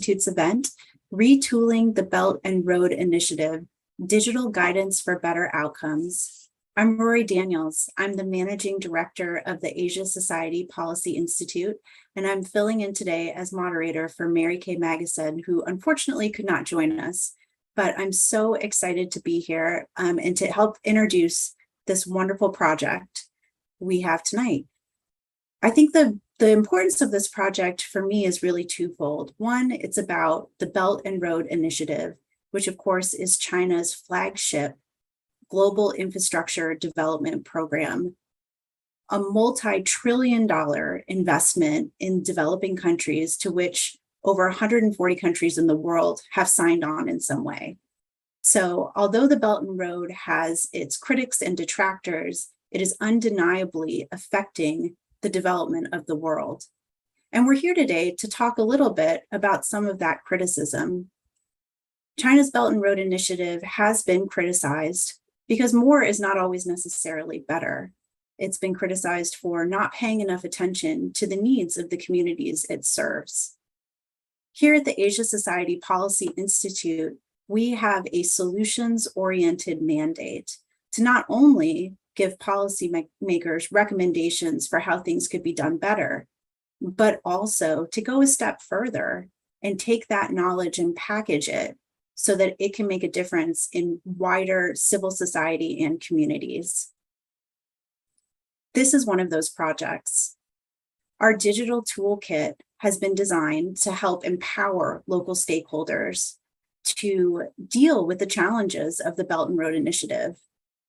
Institute's event, Retooling the Belt and Road Initiative, Digital Guidance for Better Outcomes. I'm Rory Daniels. I'm the Managing Director of the Asia Society Policy Institute, and I'm filling in today as moderator for Mary Kay Magistad, who unfortunately could not join us. But I'm so excited to be here and to help introduce this wonderful project we have tonight. I think the importance of this project for me is really twofold. One, it's about the Belt and Road Initiative, which of course is China's flagship global infrastructure development program, a multi-trillion-dollar investment in developing countries to which over 140 countries in the world have signed on in some way. So although the Belt and Road has its critics and detractors, it is undeniably affecting the development of the world. And we're here today to talk a little bit about some of that criticism. China's Belt and Road Initiative has been criticized because more is not always necessarily better. It's been criticized for not paying enough attention to the needs of the communities it serves. Here at the Asia Society Policy Institute, we have a solutions-oriented mandate to not only give policymakers recommendations for how things could be done better, but also to go a step further and take that knowledge and package it so that it can make a difference in wider civil society and communities. This is one of those projects. Our digital toolkit has been designed to help empower local stakeholders to deal with the challenges of the Belt and Road Initiative.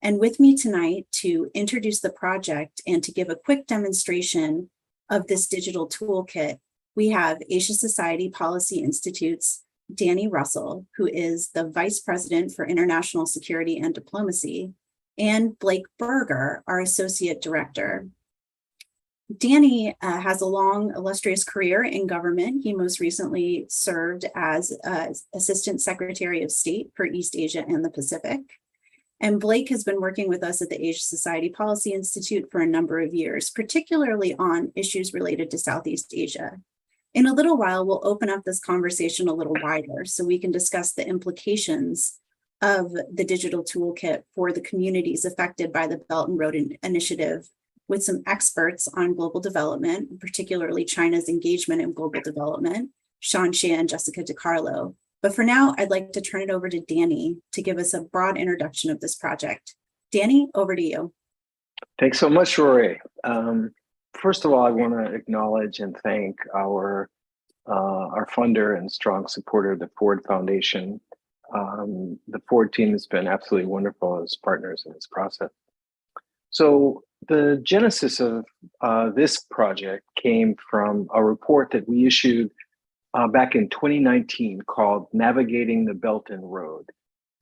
And with me tonight to introduce the project and to give a quick demonstration of this digital toolkit, we have Asia Society Policy Institute's Danny Russel, who is the Vice President for International Security and Diplomacy, and Blake Berger, our Associate Director. Danny has a long, illustrious career in government. He most recently served as Assistant Secretary of State for East Asia and the Pacific. And Blake has been working with us at the Asia Society Policy Institute for a number of years, particularly on issues related to Southeast Asia. In a little while, we'll open up this conversation a little wider so we can discuss the implications of the digital toolkit for the communities affected by the Belt and Road Initiative with some experts on global development, particularly China's engagement in global development, Shawn Shieh and Jessica DiCarlo. But for now, I'd like to turn it over to Danny to give us a broad introduction of this project. Danny, over to you. Thanks so much, Rory. First of all, I want to acknowledge and thank our funder and strong supporter, the Ford Foundation. The Ford team has been absolutely wonderful as partners in this process. So the genesis of this project came from a report that we issued back in 2019 called Navigating the Belt and Road,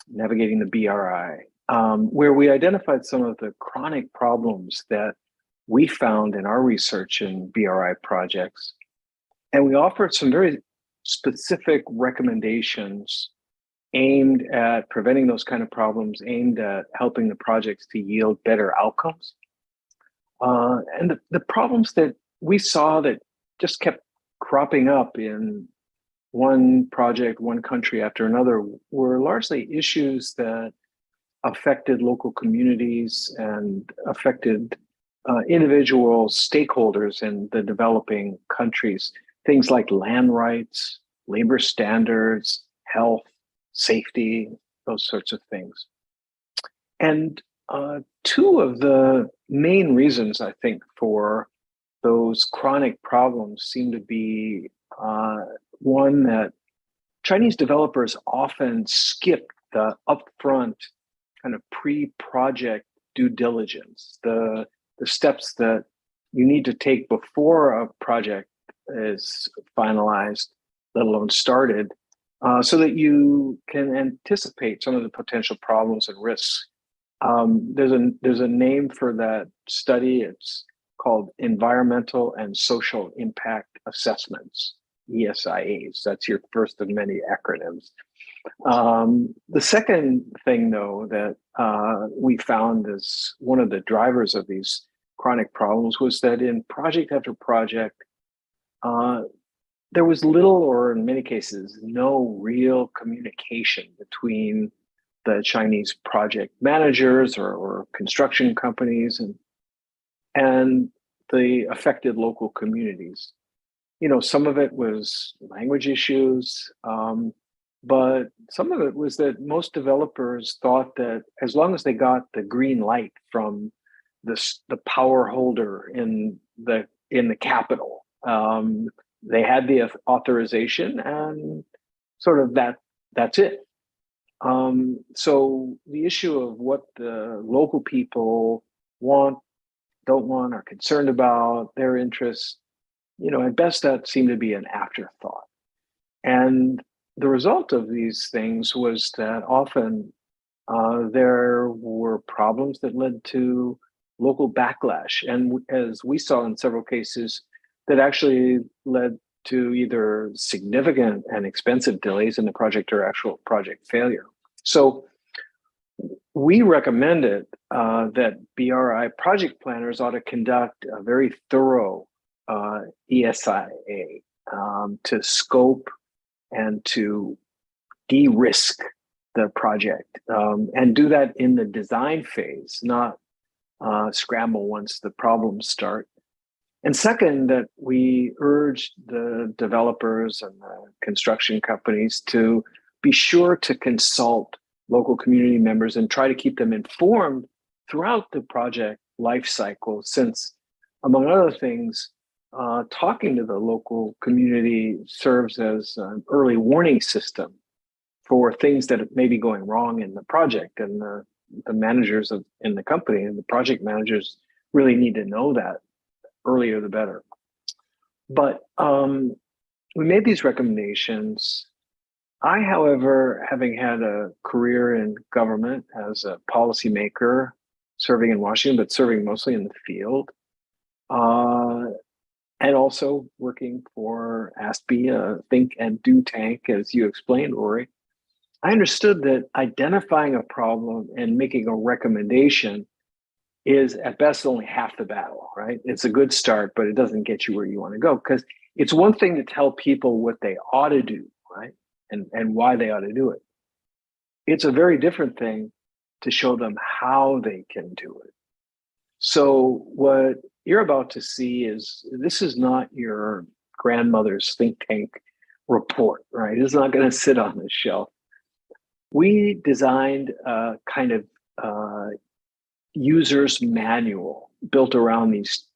Navigating the BRI, where we identified some of the chronic problems that we found in our research in BRI projects. And we offered some very specific recommendations aimed at preventing those kind of problems, aimed at helping the projects to yield better outcomes. And the problems that we saw that just kept cropping up in one project, one country after another, were largely issues that affected local communities and affected individual stakeholders in the developing countries. Things like land rights, labor standards, health, safety, those sorts of things. And two of the main reasons, I think, for those chronic problems seem to be one, that Chinese developers often skip the upfront kind of pre-project due diligence, the steps that you need to take before a project is finalized, let alone started, so that you can anticipate some of the potential problems and risks. There's a name for that study. It's called Environmental and Social Impact Assessments, ESIAs. That's your first of many acronyms. The second thing, though, that we found as one of the drivers of these chronic problems was that in project after project, there was little, or in many cases, no real communication between the Chinese project managers or construction companies and the affected local communities. Some of it was language issues, but some of it was that most developers thought that as long as they got the green light from the power holder in the capital, they had the authorization, and sort of that's it. So the issue of what the local people want, don't want, are concerned about, their interests, at best that seemed to be an afterthought. And the result of these things was that often there were problems that led to local backlash. And as we saw in several cases, that actually led to either significant and expensive delays in the project or actual project failure. So we recommended that BRI project planners ought to conduct a very thorough ESIA to scope and to de-risk the project, and do that in the design phase, not scramble once the problems start. And second, that we urged the developers and the construction companies to be sure to consult local community members and try to keep them informed throughout the project life cycle, since, among other things, talking to the local community serves as an early warning system for things that may be going wrong in the project. And the managers in the company and the project managers really need to know that earlier the better. But we made these recommendations. I, however, having had a career in government as a policymaker, serving in Washington, but serving mostly in the field, and also working for ASPE, a think and do tank, as you explained, Rory, I understood that identifying a problem and making a recommendation is at best only half the battle, right? It's a good start, but it doesn't get you where you want to go, because it's one thing to tell people what they ought to do, right? And why they ought to do it. It's a very different thing to show them how they can do it. So what you're about to see this is not your grandmother's think tank report, right? It's not going to sit on the shelf. We designed a kind of user's manual built around these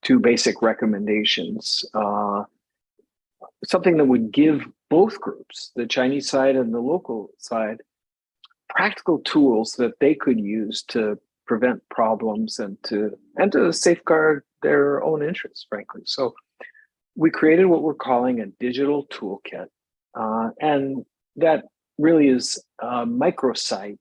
two basic recommendations, something that would give both groups, the Chinese side and the local side, practical tools that they could use to prevent problems and to safeguard their own interests, frankly. So we created what we're calling a digital toolkit, and that really is a microsite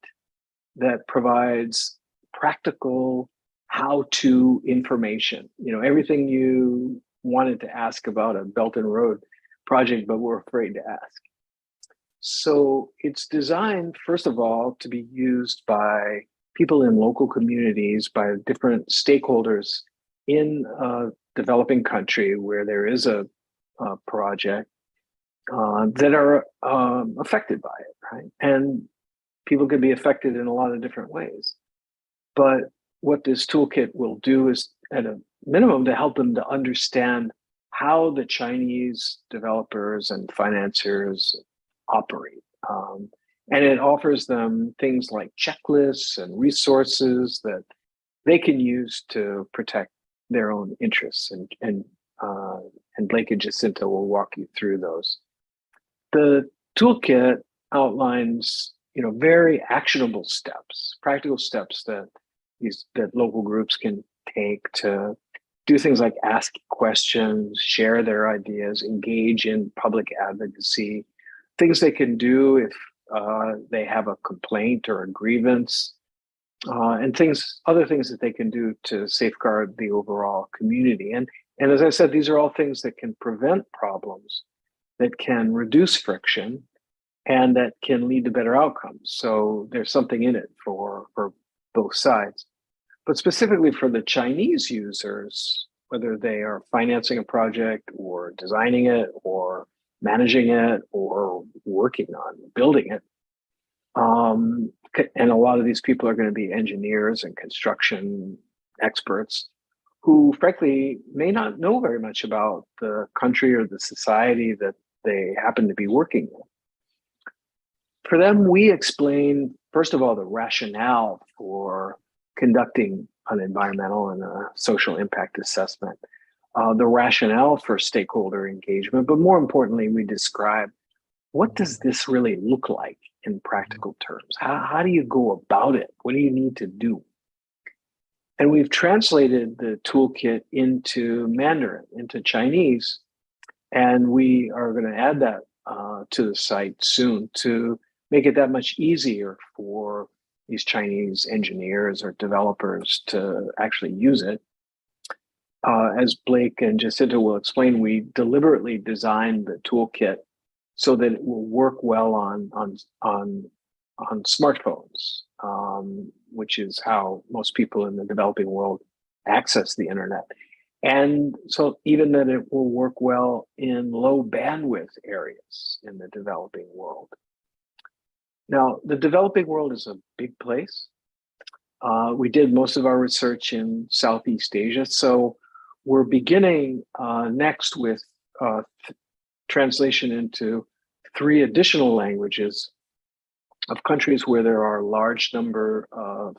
that provides practical how-to information. Everything you wanted to ask about a Belt and Road project, but were afraid to ask. So it's designed, first of all, to be used by people in local communities, by different stakeholders in a developing country where there is a project that are affected by it, right? And people can be affected in a lot of different ways. But what this toolkit will do is, at a minimum, to help them to understand how the Chinese developers and financiers operate. And it offers them things like checklists and resources that they can use to protect their own interests. And Blake and Jacinta will walk you through those. The toolkit outlines, very actionable steps, practical steps that local groups can take to do things like ask questions, share their ideas, engage in public advocacy, things they can do if they have a complaint or a grievance, and other things that they can do to safeguard the overall community. And as I said, these are all things that can prevent problems, that can reduce friction, and that can lead to better outcomes. So there's something in it for both sides. But specifically for the Chinese users, whether they are financing a project or designing it or managing it or working on building it. And a lot of these people are going to be engineers and construction experts who frankly may not know very much about the country or the society that they happen to be working in. For them, we explain, first of all, the rationale for conducting an environmental and a social impact assessment, the rationale for stakeholder engagement, but more importantly, we describe what does this really look like in practical terms? How do you go about it? What do you need to do? And we've translated the toolkit into Mandarin, into Chinese, and we are going to add that to the site soon to make it that much easier for these Chinese engineers or developers to actually use it. As Blake and Jacinta will explain, we deliberately designed the toolkit so that it will work well on smartphones, which is how most people in the developing world access the internet. And so even that it will work well in low bandwidth areas in the developing world. Now, the developing world is a big place. We did most of our research in Southeast Asia. So we're beginning next with translation into 3 additional languages of countries where there are a large number of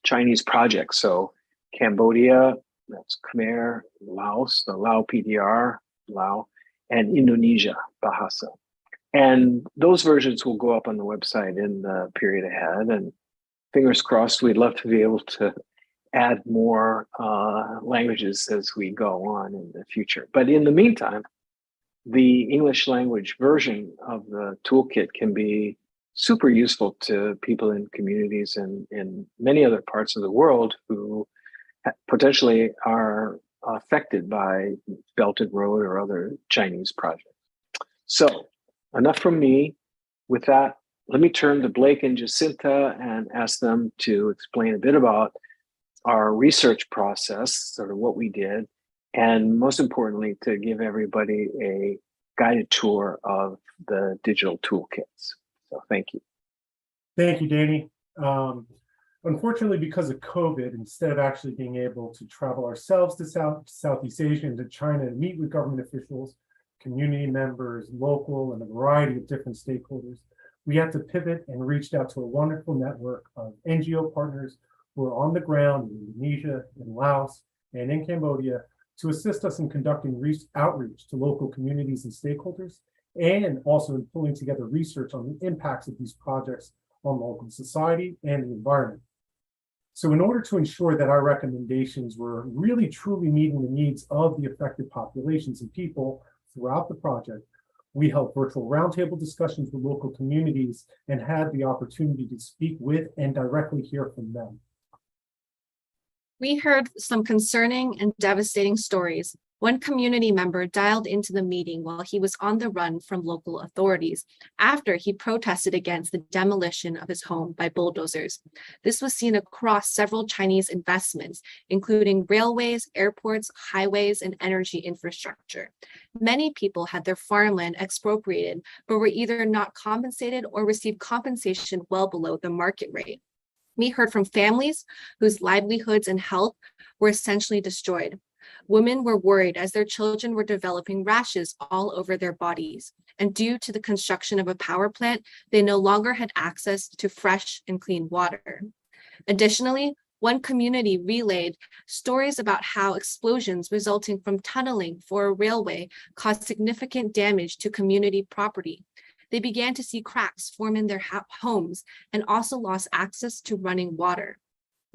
Chinese projects. So Cambodia, that's Khmer, Laos, the Lao PDR, Lao, and Indonesia, Bahasa. And those versions will go up on the website in the period ahead. And fingers crossed, we'd love to be able to add more languages as we go on in the future. But in the meantime, the English language version of the toolkit can be super useful to people in communities and in many other parts of the world who potentially are affected by Belt and Road or other Chinese projects. So enough from me. With that, let me turn to Blake and Jacinta and ask them to explain a bit about our research process, sort of what we did, and most importantly, to give everybody a guided tour of the digital toolkits. So thank you. Thank you, Danny. Unfortunately, because of COVID, instead of actually being able to travel ourselves to Southeast Asia and to China to meet with government officials, community members, local, and a variety of different stakeholders, we had to pivot and reached out to a wonderful network of NGO partners who are on the ground in Indonesia, in Laos, and in Cambodia to assist us in conducting outreach to local communities and stakeholders, and also in pulling together research on the impacts of these projects on local society and the environment. So in order to ensure that our recommendations were really truly meeting the needs of the affected populations and people throughout the project, we held virtual roundtable discussions with local communities and had the opportunity to speak with and directly hear from them. We heard some concerning and devastating stories. One community member dialed into the meeting while he was on the run from local authorities after he protested against the demolition of his home by bulldozers. This was seen across several Chinese investments, including railways, airports, highways, and energy infrastructure. Many people had their farmland expropriated, but were either not compensated or received compensation well below the market rate. We heard from families whose livelihoods and health were essentially destroyed. Women were worried as their children were developing rashes all over their bodies. And due to the construction of a power plant, they no longer had access to fresh and clean water. Additionally, one community relayed stories about how explosions resulting from tunneling for a railway caused significant damage to community property. They began to see cracks form in their homes and also lost access to running water.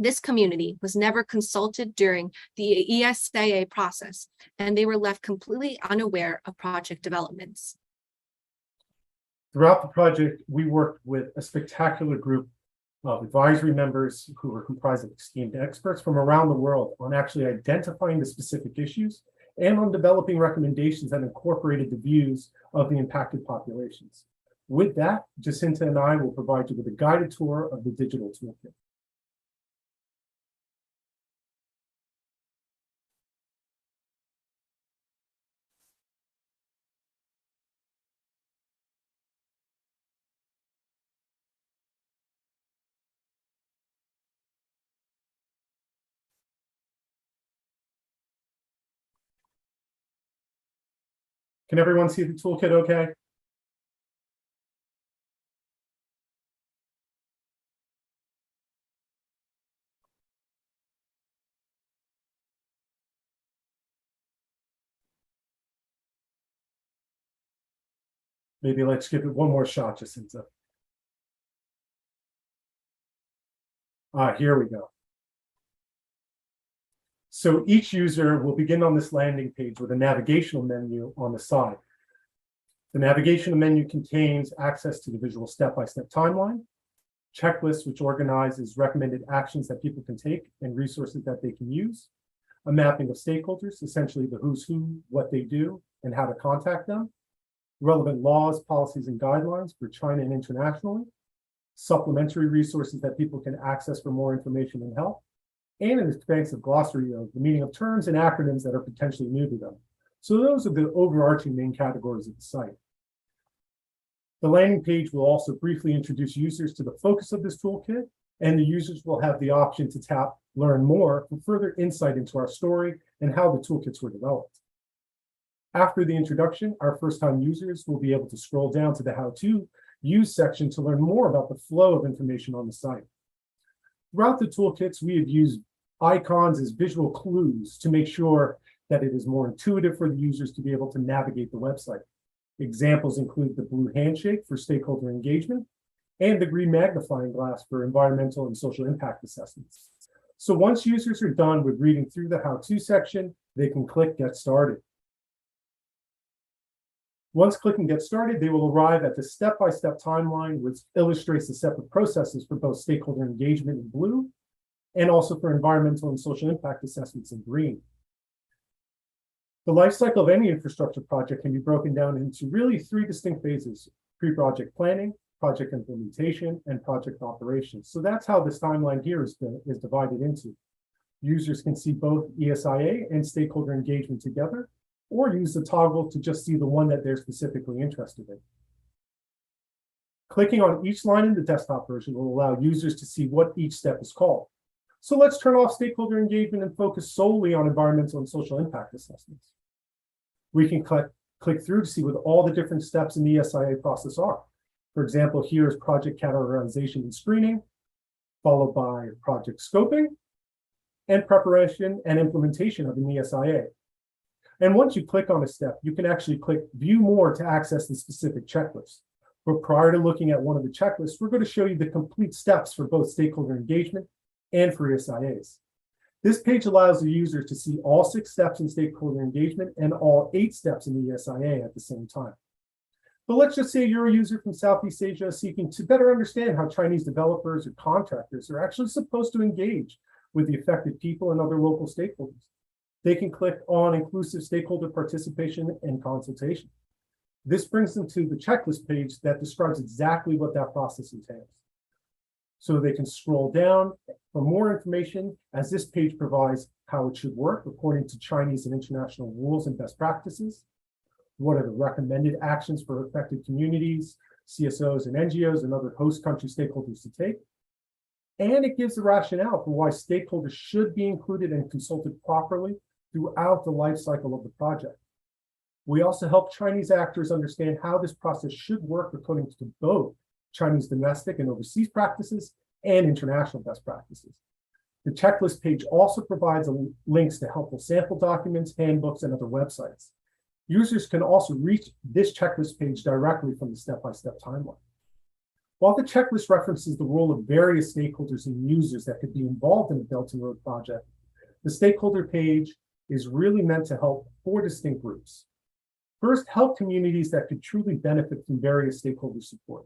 This community was never consulted during the ESIA process, and they were left completely unaware of project developments. Throughout the project, we worked with a spectacular group of advisory members who were comprised of esteemed experts from around the world on actually identifying the specific issues and on developing recommendations that incorporated the views of the impacted populations. With that, Jacinta and I will provide you with a guided tour of the digital toolkit. Can everyone see the toolkit okay? Maybe let's give it one more shot, Jacinta. Here we go. So each user will begin on this landing page with a navigational menu on the side. The navigational menu contains access to the visual step-by-step timeline, checklists which organizes recommended actions that people can take and resources that they can use, a mapping of stakeholders, essentially the who's who, what they do, and how to contact them, relevant laws, policies, and guidelines for China and internationally, supplementary resources that people can access for more information and help, and an expansive glossary of the meaning of terms and acronyms that are potentially new to them. So those are the overarching main categories of the site. The landing page will also briefly introduce users to the focus of this toolkit, and the users will have the option to tap Learn More for further insight into our story and how the toolkits were developed. After the introduction, our first-time users will be able to scroll down to the How To Use section to learn more about the flow of information on the site. Throughout the toolkits, we have used icons as visual clues to make sure that it is more intuitive for the users to be able to navigate the website. Examples include the blue handshake for stakeholder engagement and the green magnifying glass for environmental and social impact assessments. So once users are done with reading through the How To section, they can click Get Started. Once clicking Get Started, they will arrive at the step-by-step timeline, which illustrates the separate processes for both stakeholder engagement in blue and also for environmental and social impact assessments in green. The life cycle of any infrastructure project can be broken down into really three distinct phases: pre-project planning, project implementation, and project operations. So that's how this timeline here is divided into. Users can see both ESIA and stakeholder engagement together, or use the toggle to just see the one that they're specifically interested in. Clicking on each line in the desktop version will allow users to see what each step is called. So let's turn off stakeholder engagement and focus solely on environmental and social impact assessments. We can click through to see what all the different steps in the ESIA process are. For example, here is project categorization and screening, followed by project scoping, and preparation and implementation of an ESIA. And once you click on a step, you can actually click View More to access the specific checklist. But prior to looking at one of the checklists, we're going to show you the complete steps for both stakeholder engagement and for ESIAs. This page allows the user to see all 6 steps in stakeholder engagement and all 8 steps in the ESIA at the same time. But let's just say you're a user from Southeast Asia seeking to better understand how Chinese developers or contractors are actually supposed to engage with the affected people and other local stakeholders. They can click on Inclusive Stakeholder Participation and Consultation. This brings them to the checklist page that describes exactly what that process entails. So they can scroll down for more information, as this page provides how it should work according to Chinese and international rules and best practices. What are the recommended actions for affected communities, CSOs and NGOs and other host country stakeholders to take? And it gives the rationale for why stakeholders should be included and consulted properly throughout the life cycle of the project. We also help Chinese actors understand how this process should work according to both Chinese domestic and overseas practices and international best practices. The checklist page also provides links to helpful sample documents, handbooks, and other websites. Users can also reach this checklist page directly from the step-by-step timeline. While the checklist references the role of various stakeholders and users that could be involved in the Belt and Road project, the stakeholder page is really meant to help 4 distinct groups. First, help communities that could truly benefit from various stakeholder support.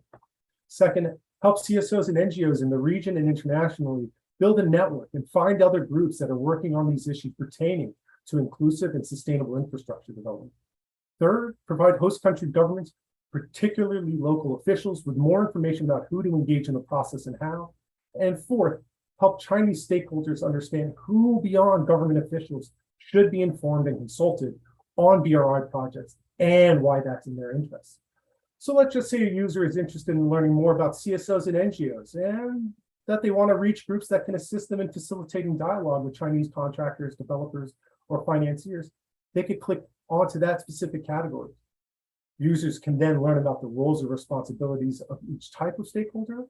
Second, help CSOs and NGOs in the region and internationally build a network and find other groups that are working on these issues pertaining to inclusive and sustainable infrastructure development. Third, provide host country governments, particularly local officials, with more information about who to engage in the process and how. And fourth, help Chinese stakeholders understand who beyond government officials should be informed and consulted on BRI projects and why that's in their interests. So let's just say a user is interested in learning more about CSOs and NGOs and that they want to reach groups that can assist them in facilitating dialogue with Chinese contractors, developers, or financiers. They could click onto that specific category. Users can then learn about the roles and responsibilities of each type of stakeholder.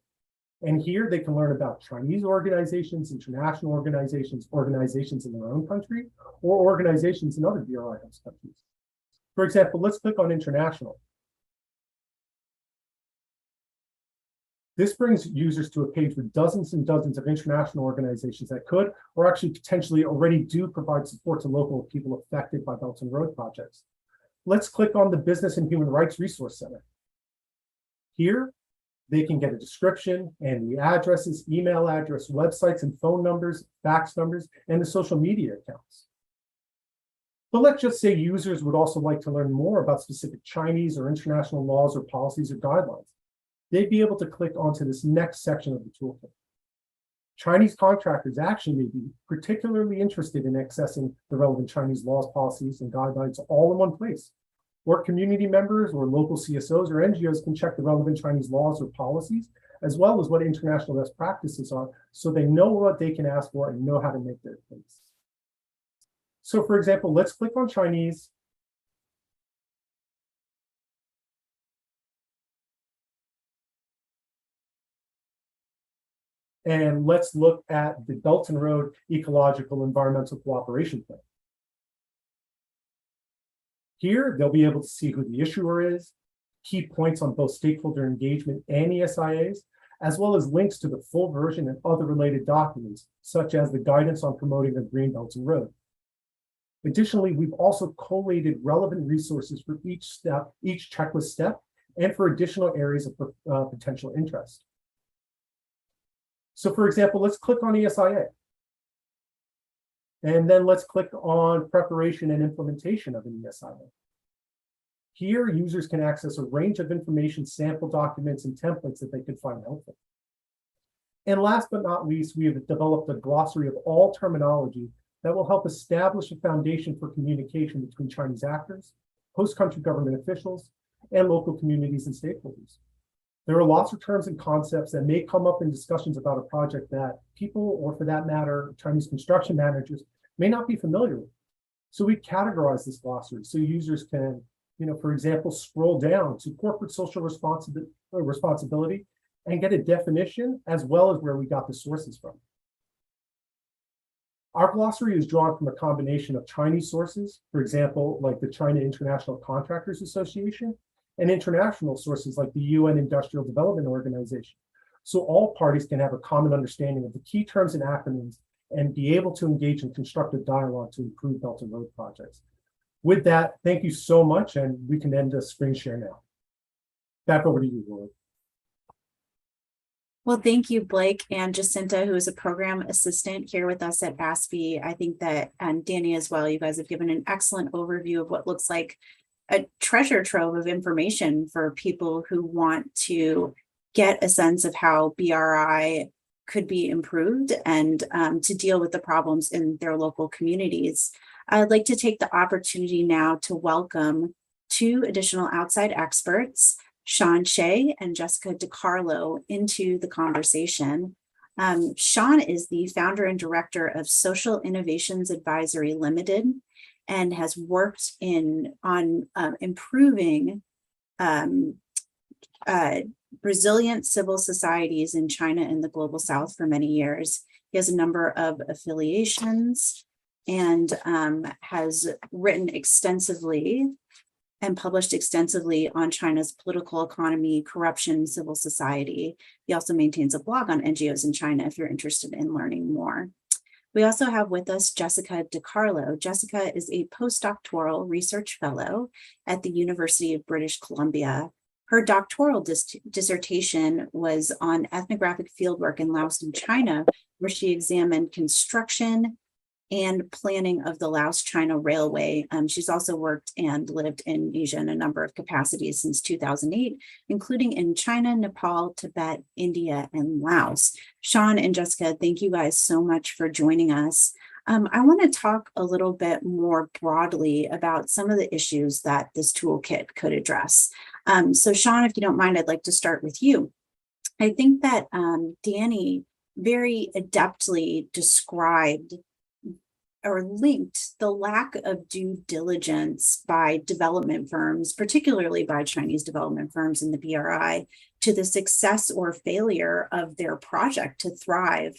And here they can learn about Chinese organizations, international organizations, organizations in their own country, or organizations in other BRI host countries. For example, let's click on international. This brings users to a page with dozens and dozens of international organizations that could, or actually potentially already do, provide support to local people affected by Belt and Road projects. Let's click on the Business and Human Rights Resource Center. Here, they can get a description and the addresses, email address, websites and phone numbers, fax numbers, and the social media accounts. But let's just say users would also like to learn more about specific Chinese or international laws or policies or guidelines. They'd be able to click onto this next section of the toolkit. Chinese contractors actually may be particularly interested in accessing the relevant Chinese laws, policies, and guidelines all in one place. Or community members or local CSOs or NGOs can check the relevant Chinese laws or policies, as well as what international best practices are, so they know what they can ask for and know how to make their case. So for example, let's click on Chinese. And let's look at the Belt and Road Ecological Environmental Cooperation Plan. Here, they'll be able to see who the issuer is, key points on both stakeholder engagement and ESIAs, as well as links to the full version and other related documents, such as the guidance on promoting a green Belt and Road. Additionally, we've also collated relevant resources for each step, each checklist step, and for additional areas of potential interest. So for example, let's click on ESIA. And then let's click on preparation and implementation of an ESIA. Here, users can access a range of information, sample documents, and templates that they could find helpful. And last but not least, we have developed a glossary of all terminology that will help establish a foundation for communication between Chinese actors, host country government officials, and local communities and stakeholders. There are lots of terms and concepts that may come up in discussions about a project that people, or for that matter, Chinese construction managers, may not be familiar with. So we categorize this glossary so users can, for example, scroll down to corporate social responsibility and get a definition, as well as where we got the sources from. Our glossary is drawn from a combination of Chinese sources, for example, like the China International Contractors Association, and international sources like the UN Industrial Development Organization. So all parties can have a common understanding of the key terms and acronyms and be able to engage in constructive dialogue to improve Belt and Road projects. With that, thank you so much, and we can end the screen share now. Back over to you, Rory. Well, thank you, Blake and Jacinta, who is a program assistant here with us at ASPE. I think that, and Danny as well, you guys have given an excellent overview of what looks like a treasure trove of information for people who want to get a sense of how BRI could be improved and to deal with the problems in their local communities. I'd like to take the opportunity now to welcome two additional outside experts, Shawn Shieh and Jessica DiCarlo, into the conversation. Shawn is the founder and director of Social Innovations Advisory Limited and has worked on improving resilient civil societies in China and the Global South for many years. He has a number of affiliations and has written extensively and published extensively on China's political economy, corruption, civil society. He also maintains a blog on NGOs in China if you're interested in learning more. We also have with us Jessica DiCarlo. Jessica is a postdoctoral research fellow at the University of British Columbia. Her doctoral dissertation was on ethnographic fieldwork in Laos and China, where she examined construction and planning of the Laos-China Railway. She's also worked and lived in Asia in a number of capacities since 2008, including in China, Nepal, Tibet, India, and Laos. Shawn and Jessica, thank you guys so much for joining us. I want to talk a little bit more broadly about some of the issues that this toolkit could address. So Shawn, if you don't mind, I'd like to start with you. I think that Danny very adeptly described or linked the lack of due diligence by development firms, particularly by Chinese development firms in the BRI, to the success or failure of their project to thrive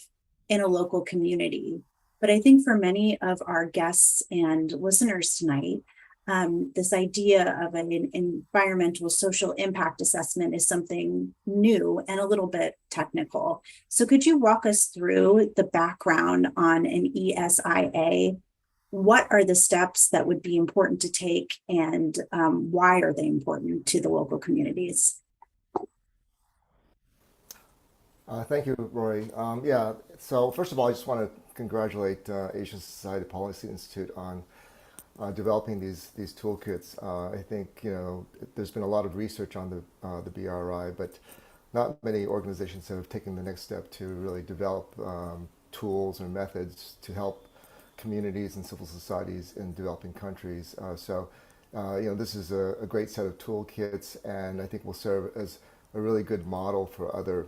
in a local community. But I think for many of our guests and listeners tonight, this idea of an environmental social impact assessment is something new and a little bit technical. So could you walk us through the background on an ESIA? What are the steps that would be important to take, and why are they important to the local communities? Thank you, Rory. Yeah, so first of all, I just want to congratulate Asian Society Policy Institute on developing these toolkits. I think, you know, there's been a lot of research on the BRI, but not many organizations have taken the next step to really develop tools or methods to help communities and civil societies in developing countries. You know, this is a great set of toolkits, and I think will serve as a really good model for other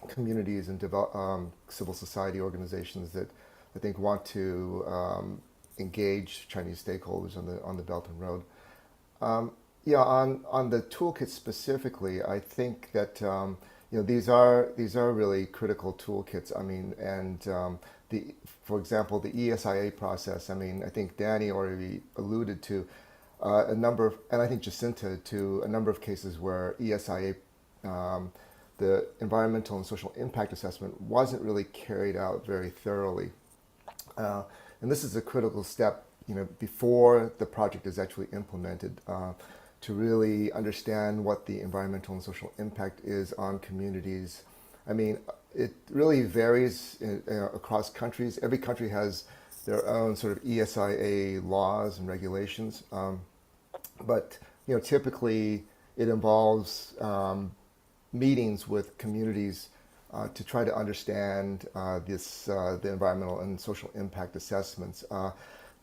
communities and civil society organizations that I think want to engage Chinese stakeholders on the Belt and Road. Yeah, on the toolkit specifically, I think that you know, these are really critical toolkits. I mean, and for example, the ESIA process. I mean, I think Danny already alluded to a number of, and I think Jacinta, to a number of cases where ESIA, the environmental and social impact assessment, wasn't really carried out very thoroughly. And this is a critical step, you know, before the project is actually implemented, to really understand what the environmental and social impact is on communities. I mean, it really varies across countries. Every country has their own sort of ESIA laws and regulations, but you know, typically it involves meetings with communities to try to understand the environmental and social impact assessments.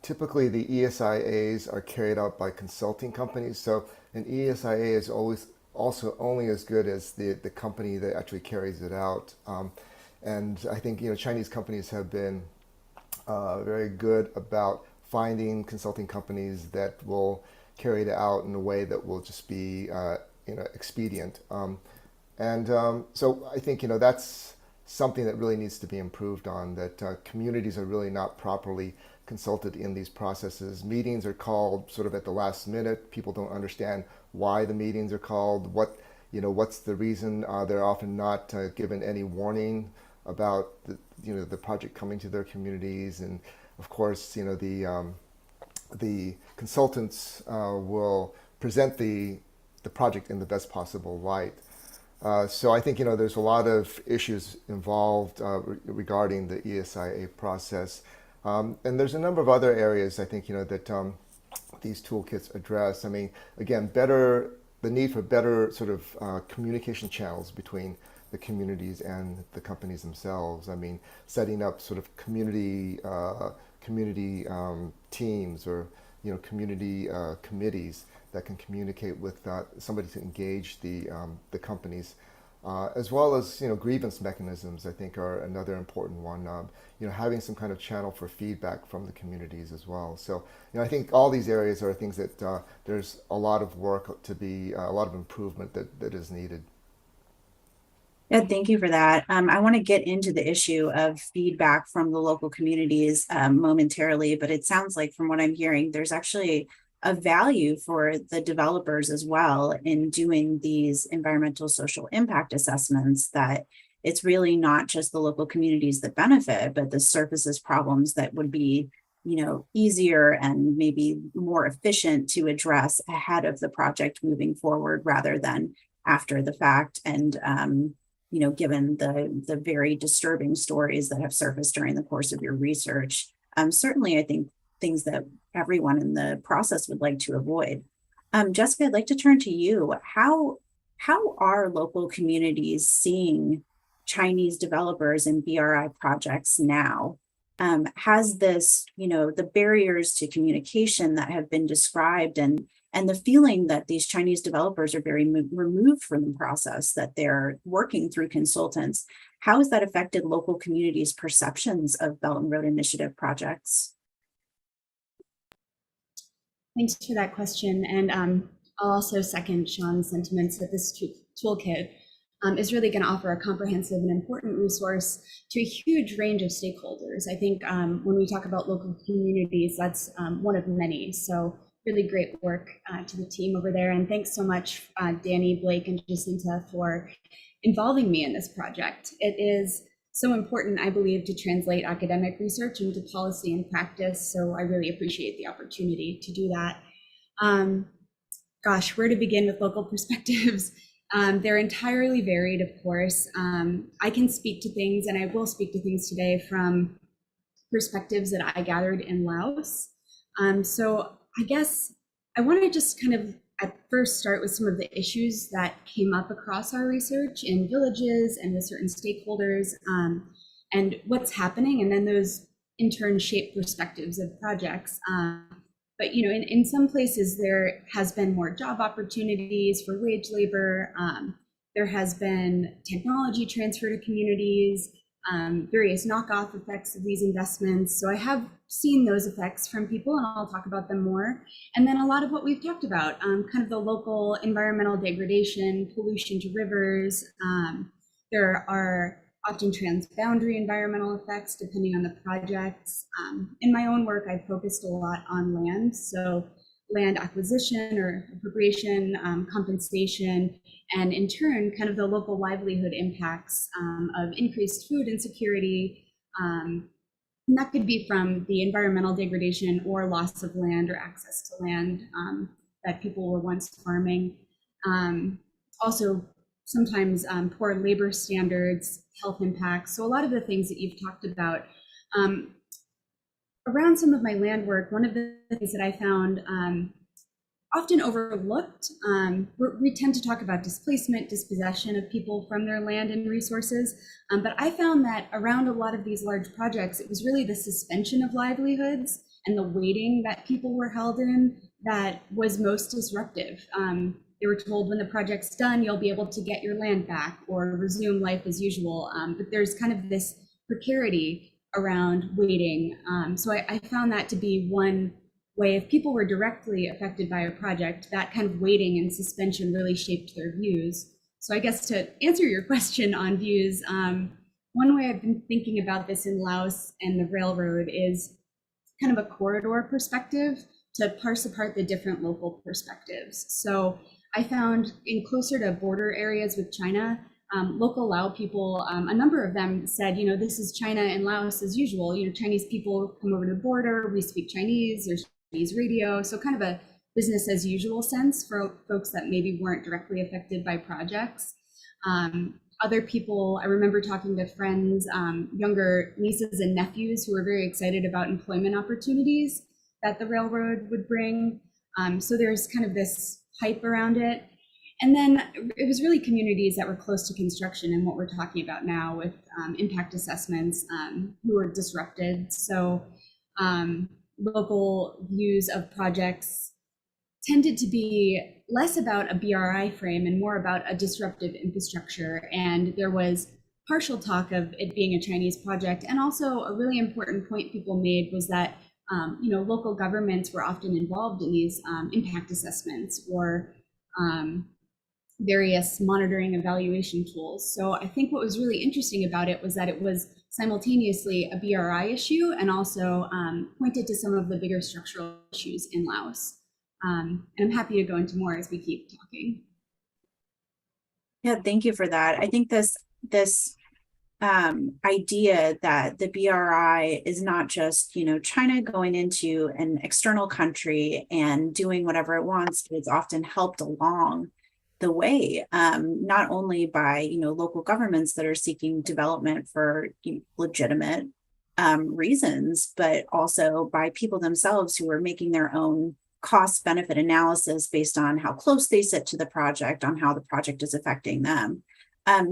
Typically, the ESIAs are carried out by consulting companies. So an ESIA is always also only as good as the company that actually carries it out. And I think, you know, Chinese companies have been very good about finding consulting companies that will carry it out in a way that will just be you know, expedient. So I think, you know, that's something that really needs to be improved on, that communities are really not properly consulted in these processes. Meetings are called sort of at the last minute. People don't understand why the meetings are called, what's the reason. They're often not given any warning about the project coming to their communities. And of course, you know, the consultants will present the project in the best possible light. So I think, you know, there's a lot of issues involved regarding the ESIA process. And there's a number of other areas, I think, you know, that these toolkits address. I mean, again, the need for better sort of communication channels between the communities and the companies themselves. I mean, setting up sort of community teams, or, you know, community committees that can communicate with somebody to engage the companies, as well as, you know, grievance mechanisms, I think, are another important one. You know, having some kind of channel for feedback from the communities as well. So, you know, I think all these areas are things that there's a lot of work to be, a lot of improvement that is needed. Yeah, thank you for that. I want to get into the issue of feedback from the local communities momentarily, but it sounds like, from what I'm hearing, there's actually a value for the developers as well in doing these environmental social impact assessments, that it's really not just the local communities that benefit, but the surfaces problems that would be, you know, easier and maybe more efficient to address ahead of the project moving forward rather than after the fact. And you know, given the very disturbing stories that have surfaced during the course of your research, certainly I think things that everyone in the process would like to avoid. Jessica, I'd like to turn to you. How are local communities seeing Chinese developers and BRI projects now? Has this, you know, the barriers to communication that have been described, and the feeling that these Chinese developers are very removed from the process, that they're working through consultants, how has that affected local communities' perceptions of Belt and Road Initiative projects? Thanks for that question. And I'll also second Shawn's sentiments that this toolkit is really going to offer a comprehensive and important resource to a huge range of stakeholders. I think when we talk about local communities, that's one of many. So really great work to the team over there. And thanks so much, Danny, Blake, and Jacinta for involving me in this project. It is so important, I believe, to translate academic research into policy and practice. So I really appreciate the opportunity to do that. Gosh, where to begin with local perspectives? They're entirely varied, of course. I can speak to things, and I will speak to things today from perspectives that I gathered in Laos. So I guess I want to just kind of at first start with some of the issues that came up across our research in villages and with certain stakeholders, and what's happening, and then those in turn shape perspectives of projects. But you know, in some places there has been more job opportunities for wage labor. There has been technology transfer to communities, various knockoff effects of these investments. So I have seen those effects from people, and I'll talk about them more. And then a lot of what we've talked about, kind of the local environmental degradation, pollution to rivers. There are often transboundary environmental effects depending on the projects. In my own work, I've focused a lot on land. So land acquisition or appropriation, compensation, and in turn, kind of the local livelihood impacts of increased food insecurity. And that could be from the environmental degradation or loss of land or access to land that people were once farming. Also, sometimes poor labor standards, health impacts. So a lot of the things that you've talked about. Around some of my land work, one of the things that I found often overlooked, we tend to talk about displacement, dispossession of people from their land and resources. But I found that around a lot of these large projects, it was really the suspension of livelihoods and the waiting that people were held in that was most disruptive. They were told when the project's done, you'll be able to get your land back or resume life as usual. But there's kind of this precarity around waiting. So I found that to be one way. If people were directly affected by a project, that kind of waiting and suspension really shaped their views. So I guess to answer your question on views, one way I've been thinking about this in Laos and the railroad is kind of a corridor perspective to parse apart the different local perspectives. So I found in closer to border areas with China, local Lao people, a number of them said, you know, this is China and Laos as usual. You know, Chinese people come over to the border, we speak Chinese, there's Chinese radio. So kind of a business as usual sense for folks that maybe weren't directly affected by projects. Other people, I remember talking to friends, younger nieces and nephews who were very excited about employment opportunities that the railroad would bring. So there's kind of this hype around it. And then it was really communities that were close to construction and what we're talking about now with impact assessments who were disrupted. So local views of projects tended to be less about a BRI frame and more about a disruptive infrastructure. And there was partial talk of it being a Chinese project. And also a really important point people made was that you know, local governments were often involved in these impact assessments or various monitoring evaluation tools. So I think what was really interesting about it was that it was simultaneously a BRI issue and also pointed to some of the bigger structural issues in Laos. And I'm happy to go into more as we keep talking. Yeah, thank you for that. I think this idea that the BRI is not just, you know, China going into an external country and doing whatever it wants, but it's often helped along the way, not only by, you know, local governments that are seeking development for legitimate reasons, but also by people themselves who are making their own cost benefit analysis based on how close they sit to the project, on how the project is affecting them.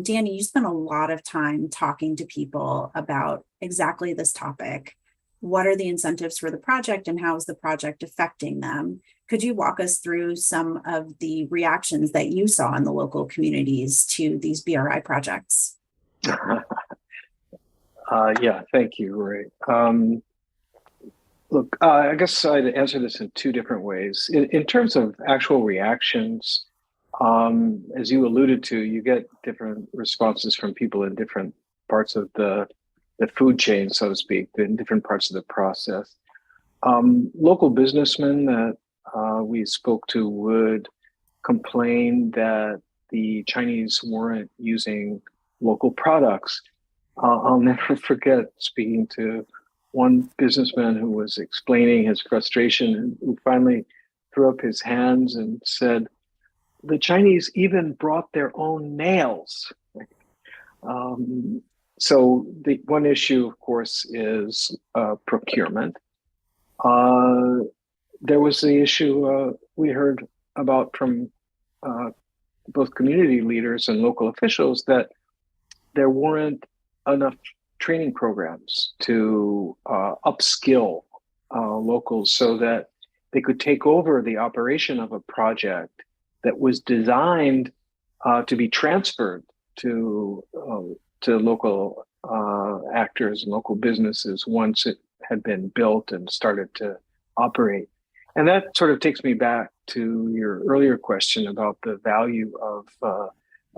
Danny, you spent a lot of time talking to people about exactly this topic. What are the incentives for the project and how is the project affecting them? Could you walk us through some of the reactions that you saw in the local communities to these BRI projects? Yeah, thank you, Rory. Look, I guess I'd answer this in two different ways. In terms of actual reactions, as you alluded to, you get different responses from people in different parts of the food chain, so to speak, in different parts of the process. Local businessmen that we spoke to would complain that the Chinese weren't using local products. I'll never forget speaking to one businessman who was explaining his frustration and who finally threw up his hands and said, the Chinese even brought their own nails. Um, so the one issue, of course, is procurement. There was the issue we heard about from both community leaders and local officials that there weren't enough training programs to upskill locals so that they could take over the operation of a project that was designed to be transferred to local actors and local businesses once it had been built and started to operate. And that sort of takes me back to your earlier question about the value of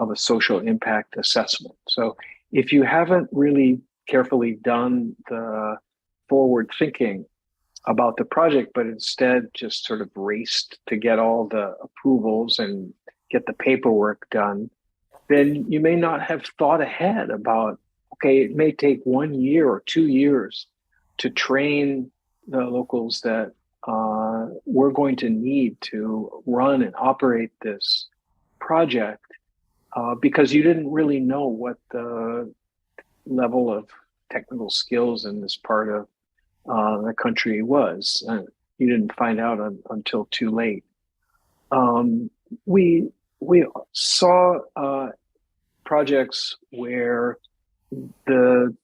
a social impact assessment. So if you haven't really carefully done the forward thinking about the project, but instead just sort of raced to get all the approvals and get the paperwork done, then you may not have thought ahead about, okay, it may take 1 year or 2 years to train the locals that we're going to need to run and operate this project because you didn't really know what the level of technical skills in this part of the country was. You didn't find out until too late. We saw projects where the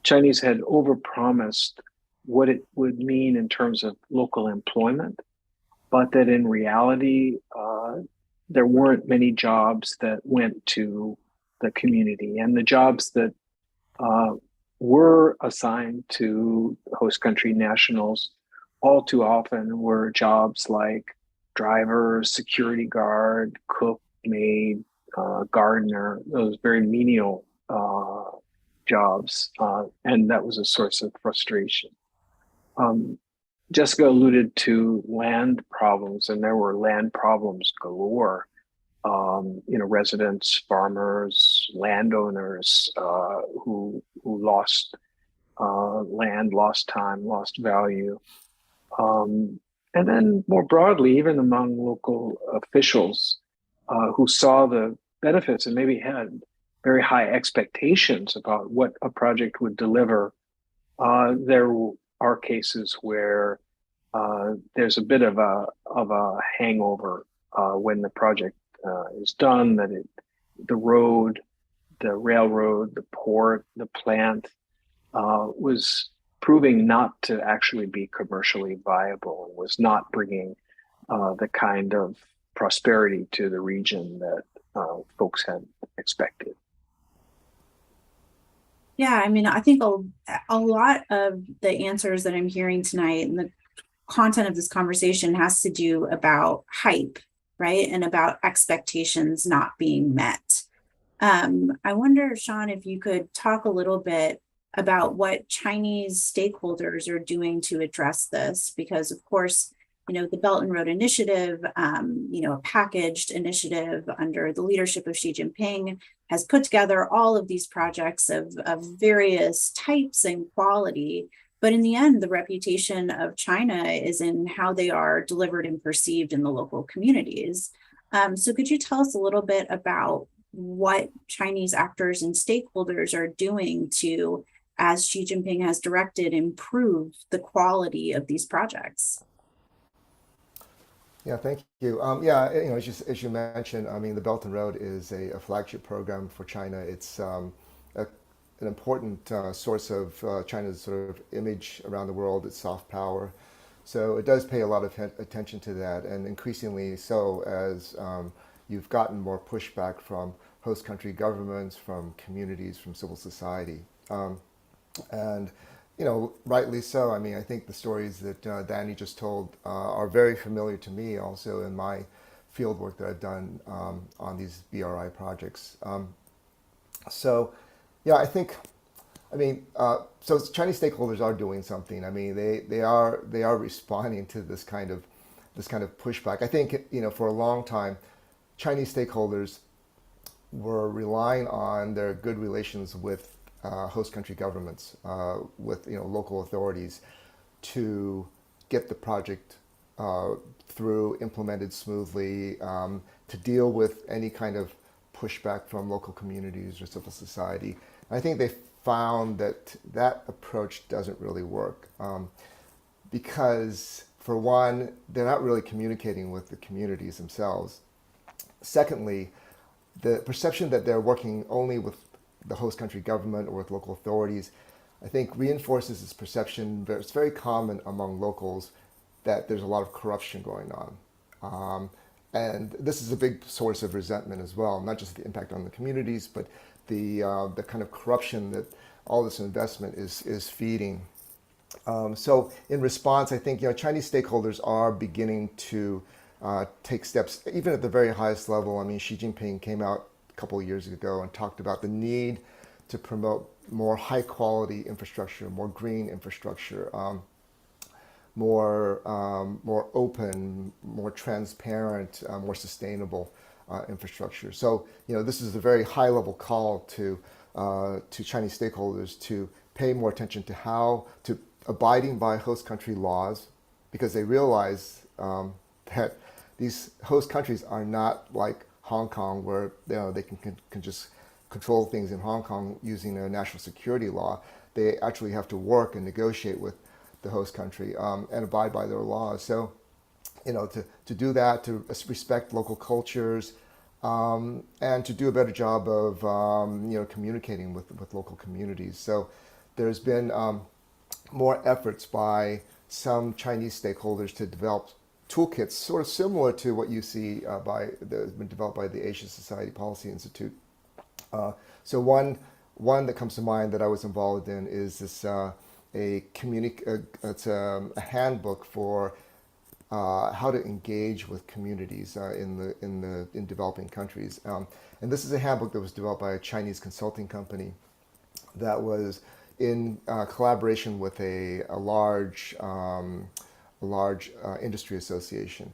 Chinese had overpromised what it would mean in terms of local employment, but that in reality, there weren't many jobs that went to the community. And the jobs that were assigned to host country nationals all too often were jobs like driver, security guard, cook, maid, gardener, those very menial jobs. And that was a source of frustration. Jessica alluded to land problems, and there were land problems galore. Residents, farmers, landowners who lost land, lost time, lost value. And then more broadly, even among local officials who saw the benefits and maybe had very high expectations about what a project would deliver, there are cases where there's a bit of a hangover when the project is done, that the road, the railroad, the port, the plant was proving not to actually be commercially viable and was not bringing the kind of prosperity to the region that folks had expected. Yeah, I mean, I think a lot of the answers that I'm hearing tonight and the content of this conversation has to do about hype, right? And about expectations not being met. I wonder, Shawn, if you could talk a little bit about what Chinese stakeholders are doing to address this, because of course, the Belt and Road Initiative, a packaged initiative under the leadership of Xi Jinping, has put together all of these projects of various types and quality. But in the end, the reputation of China is in how they are delivered and perceived in the local communities. So could you tell us a little bit about what Chinese actors and stakeholders are doing to, as Xi Jinping has directed, improve the quality of these projects? Yeah, thank you. As you mentioned, I mean, the Belt and Road is a flagship program for China. It's an important source of China's sort of image around the world, its soft power. So it does pay a lot of attention to that, and increasingly so as you've gotten more pushback from host country governments, from communities, from civil society. And rightly so. I mean, I think the stories that Danny just told are very familiar to me also in my field work that I've done on these BRI projects. So, yeah, I think, I mean, so Chinese stakeholders are doing something. I mean, they are responding to this kind of pushback. I think, for a long time, Chinese stakeholders were relying on their good relations with host country governments, with local authorities, to get the project through, implemented smoothly, to deal with any kind of pushback from local communities or civil society. I think they found that approach doesn't really work, because, for one, they're not really communicating with the communities themselves. Secondly, the perception that they're working only with the host country government or with local authorities, I think, reinforces this perception. It's very common among locals that there's a lot of corruption going on. And this is a big source of resentment as well, not just the impact on the communities, but the kind of corruption that all this investment is feeding. So in response, I think Chinese stakeholders are beginning to take steps, even at the very highest level. I mean, Xi Jinping came out a couple of years ago and talked about the need to promote more high quality infrastructure, more green infrastructure, more open, more transparent, more sustainable infrastructure. So this is a very high level call to Chinese stakeholders to pay more attention to abiding by host country laws, because they realize that these host countries are not like Hong Kong, where they can just control things in Hong Kong using a national security law. They actually have to work and negotiate with the host country and abide by their laws. So, to do that, to respect local cultures, and to do a better job of communicating with local communities. So, there's been more efforts by some Chinese stakeholders to develop toolkits, sort of similar to what you see that's been developed by the Asia Society Policy Institute. So one that comes to mind that I was involved in is this it's a handbook for how to engage with communities in developing countries. And this is a handbook that was developed by a Chinese consulting company that was in collaboration with a large industry association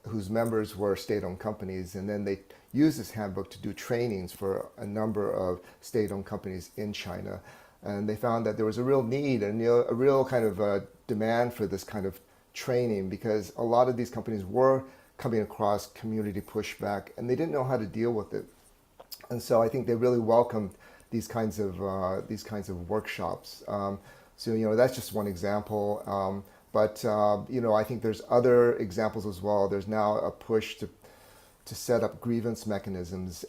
whose members were state-owned companies, and then they used this handbook to do trainings for a number of state-owned companies in China. And they found that there was a real need and a real kind of demand for this kind of training, because a lot of these companies were coming across community pushback and they didn't know how to deal with it. And so I think they really welcomed these kinds of workshops. So that's just one example. But I think there's other examples as well. There's now a push to set up grievance mechanisms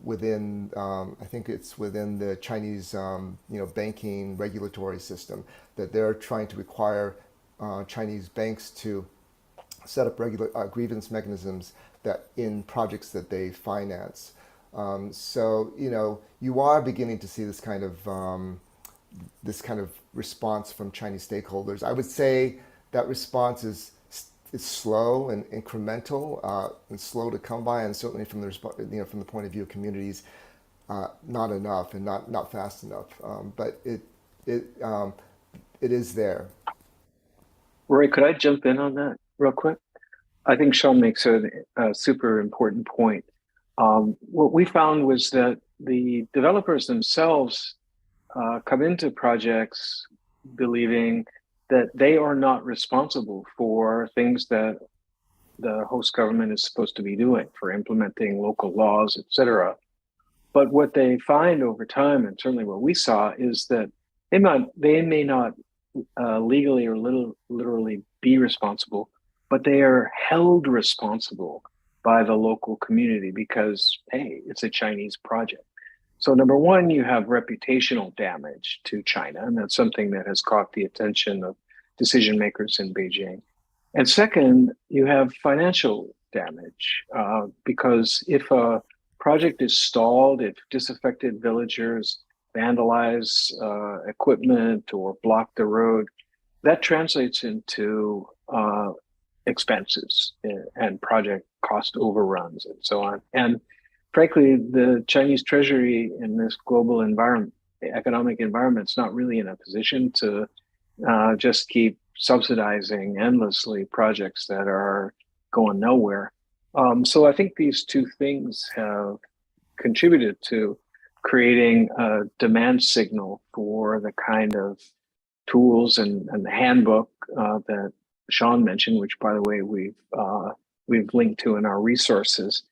within, I think it's within the Chinese, banking regulatory system, that they're trying to require Chinese banks to set up grievance mechanisms that in projects that they finance. So you are beginning to see this kind of response from Chinese stakeholders. I would say that response is slow and incremental and slow to come by, and certainly from the point of view of communities, not enough and not fast enough. But it is there. Roy, could I jump in on that real quick? I think Shawn makes a super important point. What we found was that the developers themselves come into projects believing that they are not responsible for things that the host government is supposed to be doing, for implementing local laws, et cetera. But what they find over time, and certainly what we saw, is that they may not legally or literally be responsible, but they are held responsible by the local community because, hey, it's a Chinese project. So number one, you have reputational damage to China, and that's something that has caught the attention of decision makers in Beijing. And second, you have financial damage because if a project is stalled, if disaffected villagers vandalize equipment or block the road, that translates into expenses and project cost overruns and so on. And frankly, the Chinese treasury in this global economic environment is not really in a position to just keep subsidizing endlessly projects that are going nowhere. So I think these two things have contributed to creating a demand signal for the kind of tools and the handbook that Shawn mentioned, which, by the way, we've linked to in our resources.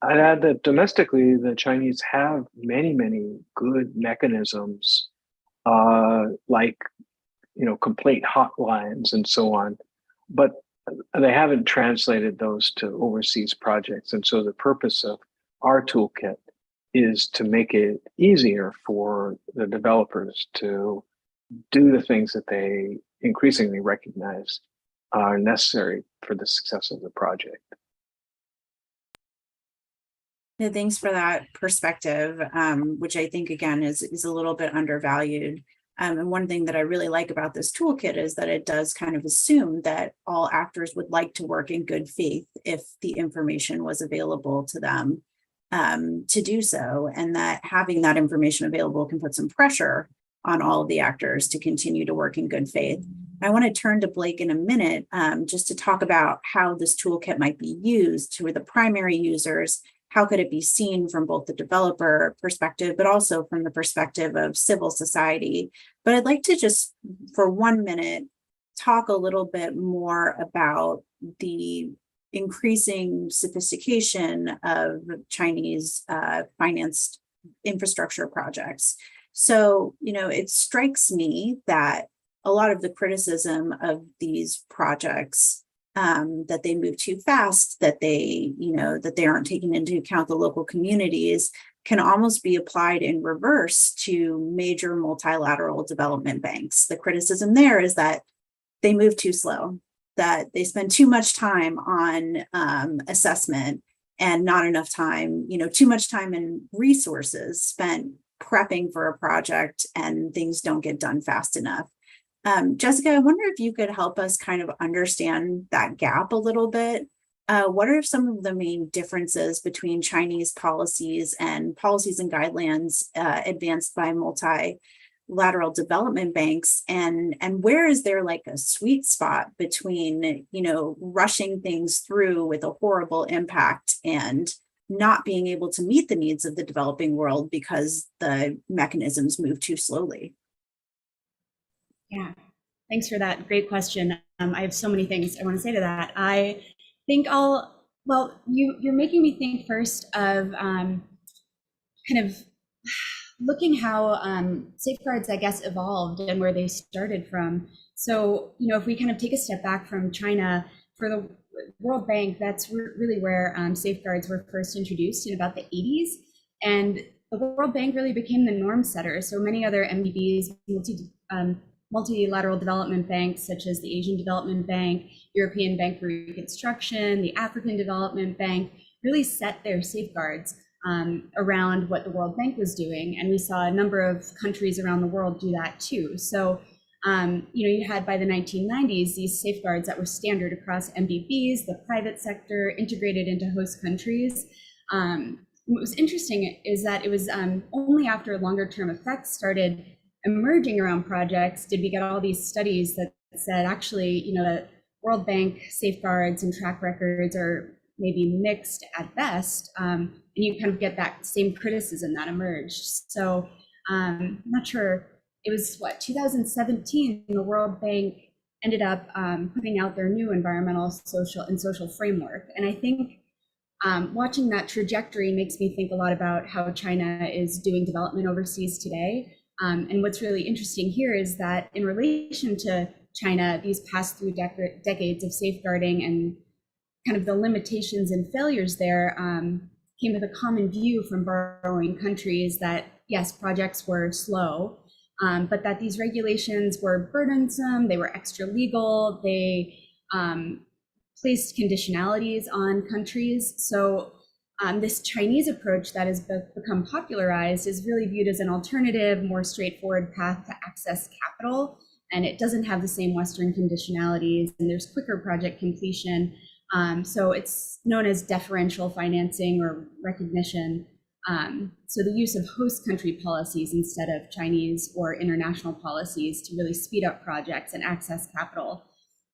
I'd add that domestically, the Chinese have many, many good mechanisms, like complaint hotlines and so on, but they haven't translated those to overseas projects. And so the purpose of our toolkit is to make it easier for the developers to do the things that they increasingly recognize are necessary for the success of the project. Yeah, thanks for that perspective, which I think, again, is a little bit undervalued. And one thing that I really like about this toolkit is that it does kind of assume that all actors would like to work in good faith if the information was available to them to do so, and that having that information available can put some pressure on all of the actors to continue to work in good faith. I want to turn to Blake in a minute just to talk about how this toolkit might be used to the primary users. How could it be seen from both the developer perspective, but also from the perspective of civil society? But I'd like to just, for 1 minute, talk a little bit more about the increasing sophistication of Chinese financed infrastructure projects. So, it strikes me that a lot of the criticism of these projects, that they move too fast, that they aren't taking into account the local communities, can almost be applied in reverse to major multilateral development banks. The criticism there is that they move too slow, that they spend too much time on assessment and not enough time, too much time and resources spent prepping for a project, and things don't get done fast enough. Jessica, I wonder if you could help us kind of understand that gap a little bit. What are some of the main differences between Chinese policies and guidelines advanced by multilateral development banks? And where is there like a sweet spot between, rushing things through with a horrible impact and not being able to meet the needs of the developing world because the mechanisms move too slowly? Yeah, thanks for that. Great question. I have so many things I want to say to that. I think you're making me think first of kind of looking how safeguards, I guess, evolved and where they started from. So, if we kind of take a step back from China, for the World Bank, that's really where safeguards were first introduced in about the 80s. And the World Bank really became the norm setter. So many other MDBs, multilateral development banks, such as the Asian Development Bank, European Bank for Reconstruction, the African Development Bank, really set their safeguards around what the World Bank was doing. And we saw a number of countries around the world do that too. So, you had by the 1990s, these safeguards that were standard across MDBs, the private sector, integrated into host countries. What was interesting is that it was only after longer term effects started emerging around projects did we get all these studies that said actually, the World Bank safeguards and track records are maybe mixed at best, and you kind of get that same criticism that emerged. So I'm not sure, it was 2017, the World Bank ended up putting out their new environmental, social framework. And I think watching that trajectory makes me think a lot about how China is doing development overseas today. And what's really interesting here is that in relation to China, these past 3 decades of safeguarding and kind of the limitations and failures there came with a common view from borrowing countries that, yes, projects were slow, but that these regulations were burdensome, they were extra legal, they placed conditionalities on countries. So This Chinese approach that has become popularized is really viewed as an alternative, more straightforward path to access capital, and it doesn't have the same Western conditionalities, and there's quicker project completion. So it's known as deferential financing or recognition. So the use of host country policies instead of Chinese or international policies to really speed up projects and access capital.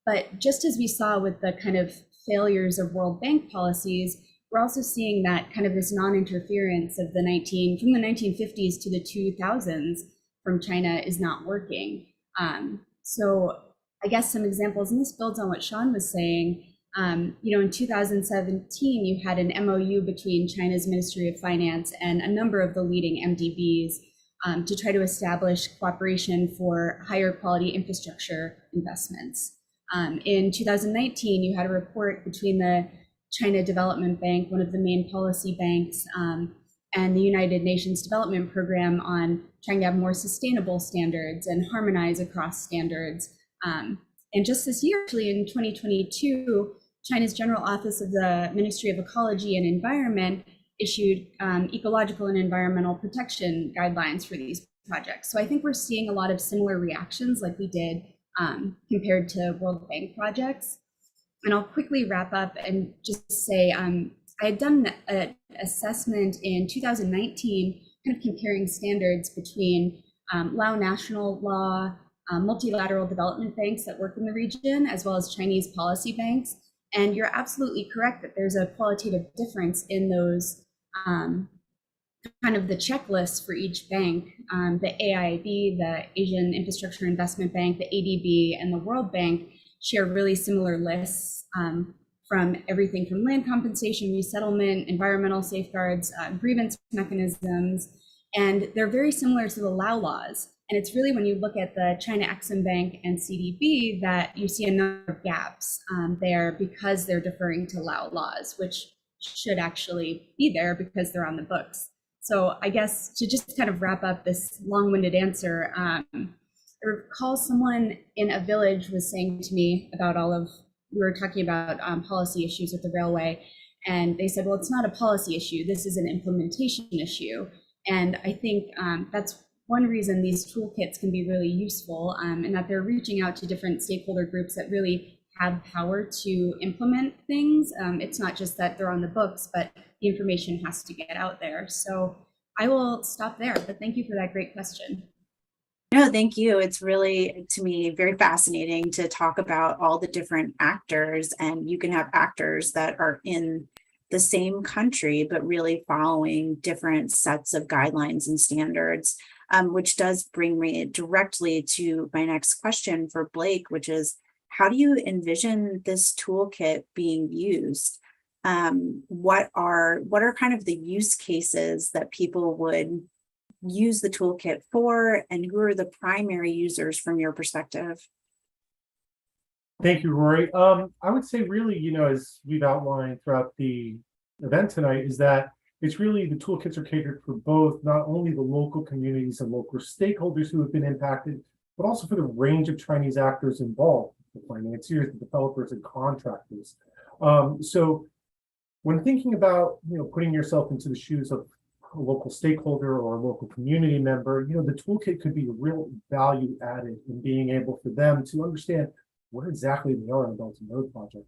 But just as we saw with the kind of failures of World Bank policies, we're also seeing that kind of this non-interference of from the 1950s to the 2000s from China is not working. So I guess some examples, and this builds on what Shawn was saying. In 2017, you had an MOU between China's Ministry of Finance and a number of the leading MDBs to try to establish cooperation for higher quality infrastructure investments. In 2019, you had a report between the China Development Bank, one of the main policy banks, and the United Nations Development Program on trying to have more sustainable standards and harmonize across standards. And just this year, actually in 2022, China's General Office of the Ministry of Ecology and Environment issued ecological and environmental protection guidelines for these projects. So I think we're seeing a lot of similar reactions like we did compared to World Bank projects. And I'll quickly wrap up and just say, I had done an assessment in 2019, kind of comparing standards between Lao national law, multilateral development banks that work in the region, as well as Chinese policy banks. And you're absolutely correct that there's a qualitative difference in those kind of the checklists for each bank. The AIIB, the Asian Infrastructure Investment Bank, the ADB, and the World Bank share really similar lists from everything from land compensation, resettlement, environmental safeguards, grievance mechanisms, and they're very similar to the Lao laws. And it's really when you look at the China Exim Bank and CDB that you see a number of gaps there because they're deferring to Lao laws, which should actually be there because they're on the books. So I guess to just kind of wrap up this long-winded answer, I recall someone in a village was saying to me about we were talking about policy issues with the railway, and they said, well, it's not a policy issue, this is an implementation issue. And I think that's one reason these toolkits can be really useful, and that they're reaching out to different stakeholder groups that really have power to implement things. It's not just that they're on the books, but the information has to get out there. So I will stop there, but thank you for that great question. No, thank you. It's really, to me, very fascinating to talk about all the different actors, and you can have actors that are in the same country, but really following different sets of guidelines and standards, which does bring me directly to my next question for Blake, which is, how do you envision this toolkit being used? What are kind of the use cases that people would use the toolkit for, and who are the primary users from your perspective? Thank you, Rory. I would say really, as we've outlined throughout the event tonight, is that it's really the toolkits are catered for both, not only the local communities and local stakeholders who have been impacted, but also for the range of Chinese actors involved, the financiers, the developers, and contractors. So when thinking about, putting yourself into the shoes of a local stakeholder or a local community member, the toolkit could be a real value added in being able for them to understand where exactly they are in the Belt and Road project,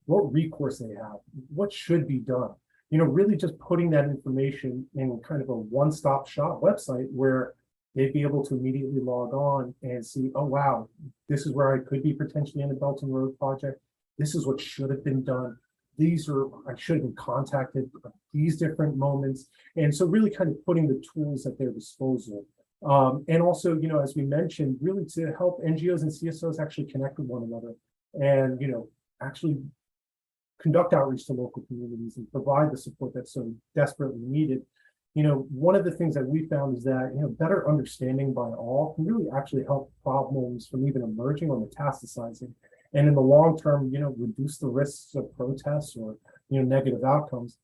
what recourse they have, what should be done. Really just putting that information in kind of a one-stop shop website where they'd be able to immediately log on and see, oh, wow, this is where I could be potentially in the Belt and Road project. This is what should have been done. I should have been contacted at these different moments. And so really kind of putting the tools at their disposal. And also, as we mentioned, really to help NGOs and CSOs actually connect with one another and, actually conduct outreach to local communities and provide the support that's so desperately needed. One of the things that we found is that, better understanding by all can really actually help problems from even emerging or metastasizing. And in the long term, reduce the risks of protests or, negative outcomes.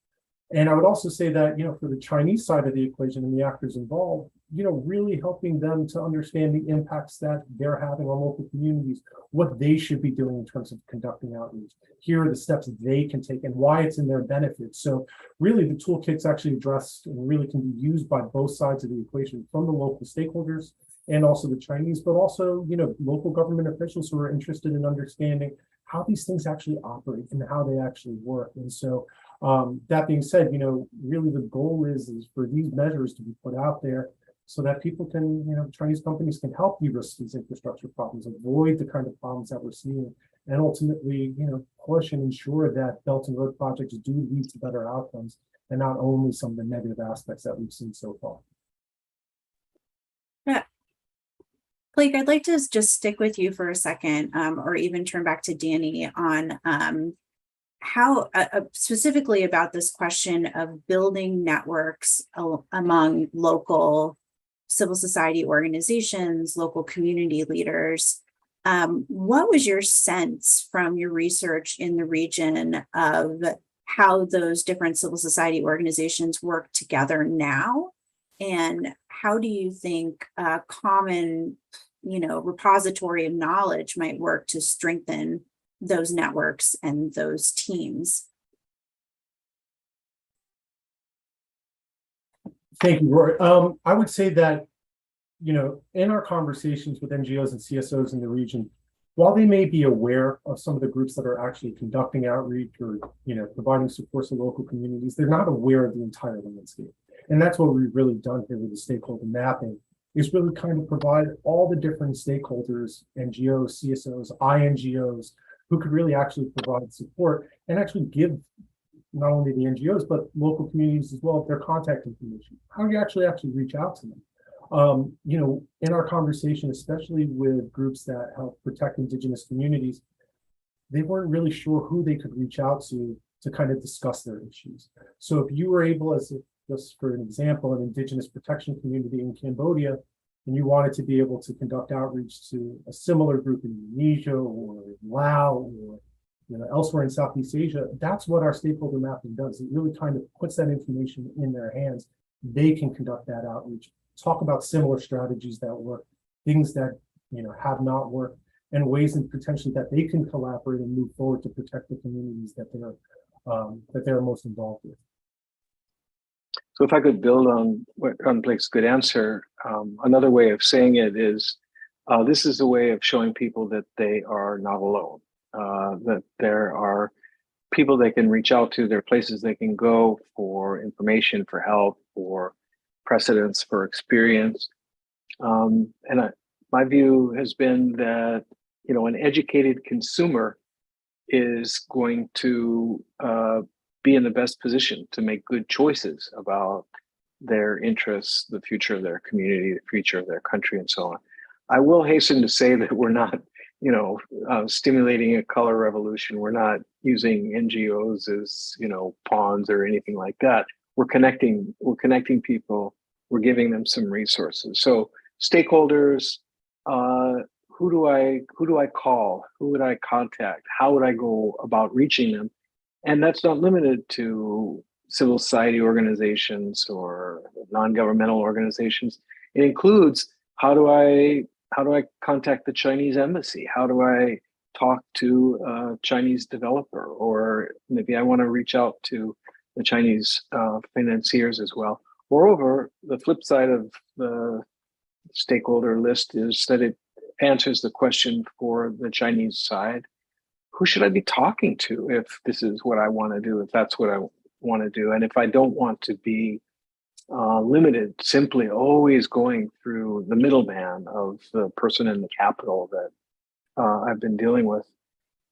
And I would also say that, for the Chinese side of the equation and the actors involved, really helping them to understand the impacts that they're having on local communities, what they should be doing in terms of conducting outreach. Here are the steps they can take and why it's in their benefit. So really the toolkit's actually addressed and really can be used by both sides of the equation, from the local stakeholders and also the Chinese, but also, local government officials who are interested in understanding how these things actually operate and how they actually work. And so that being said, really the goal is for these measures to be put out there so that people can, Chinese companies can help de-risk these infrastructure problems, avoid the kind of problems that we're seeing, and ultimately, push and ensure that Belt and Road projects do lead to better outcomes and not only some of the negative aspects that we've seen so far. Yeah. Blake, I'd like to just stick with you for a second, or even turn back to Danny on how specifically about this question of building networks among local civil society organizations, local community leaders. What was your sense from your research in the region of how those different civil society organizations work together now? And how do you think a common, repository of knowledge might work to strengthen those networks and those teams? Thank you, Roy. I would say that, in our conversations with NGOs and CSOs in the region, while they may be aware of some of the groups that are actually conducting outreach or, providing support to local communities, they're not aware of the entire landscape. And that's what we've really done here with the stakeholder mapping, is really kind of provide all the different stakeholders, NGOs, CSOs, INGOs, who could really actually provide support and actually give not only the NGOs, but local communities as well, their contact information. How do you actually reach out to them? In our conversation, especially with groups that help protect Indigenous communities, they weren't really sure who they could reach out to kind of discuss their issues. So if you were able, just for an example, an Indigenous protection community in Cambodia, and you wanted to be able to conduct outreach to a similar group in Indonesia or Laos or elsewhere in Southeast Asia, that's what our stakeholder mapping does. It really kind of puts that information in their hands. They can conduct that outreach, talk about similar strategies that work, things that have not worked, and ways and potentially that they can collaborate and move forward to protect the communities that they're most involved with. So if I could build on Blake's good answer, another way of saying it is, this is a way of showing people that they are not alone, that there are people they can reach out to, there are places they can go for information, for help, for precedents, for experience. My view has been that, an educated consumer is going to be in the best position to make good choices about their interests, the future of their community, the future of their country, and so on. I will hasten to say that we're not, stimulating a color revolution. We're not using NGOs as, pawns or anything like that. We're connecting people. We're giving them some resources. So stakeholders, who do I call? Who would I contact? How would I go about reaching them? And that's not limited to civil society organizations or non-governmental organizations. It includes, how do I contact the Chinese embassy? How do I talk to a Chinese developer? Or maybe I want to reach out to the Chinese financiers as well. Moreover, the flip side of the stakeholder list is that it answers the question for the Chinese side. Who should I be talking to if this is what I want to do, if that's what I want to do? And if I don't want to be limited, simply always going through the middleman of the person in the capital that I've been dealing with.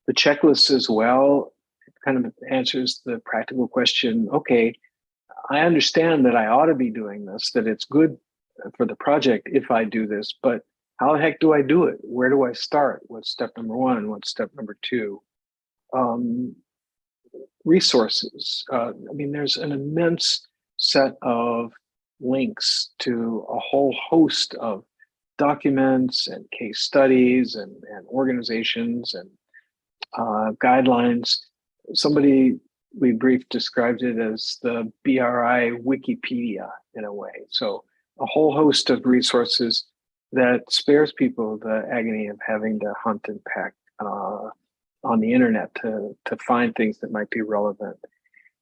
The checklist as well kind of answers the practical question, okay, I understand that I ought to be doing this, that it's good for the project if I do this, but how the heck do I do it? Where do I start? What's step number one? What's step number two? Resources. There's an immense set of links to a whole host of documents and case studies and organizations and guidelines. Somebody we briefed described it as the BRI Wikipedia in a way. So a whole host of resources that spares people the agony of having to hunt and peck on the internet to find things that might be relevant.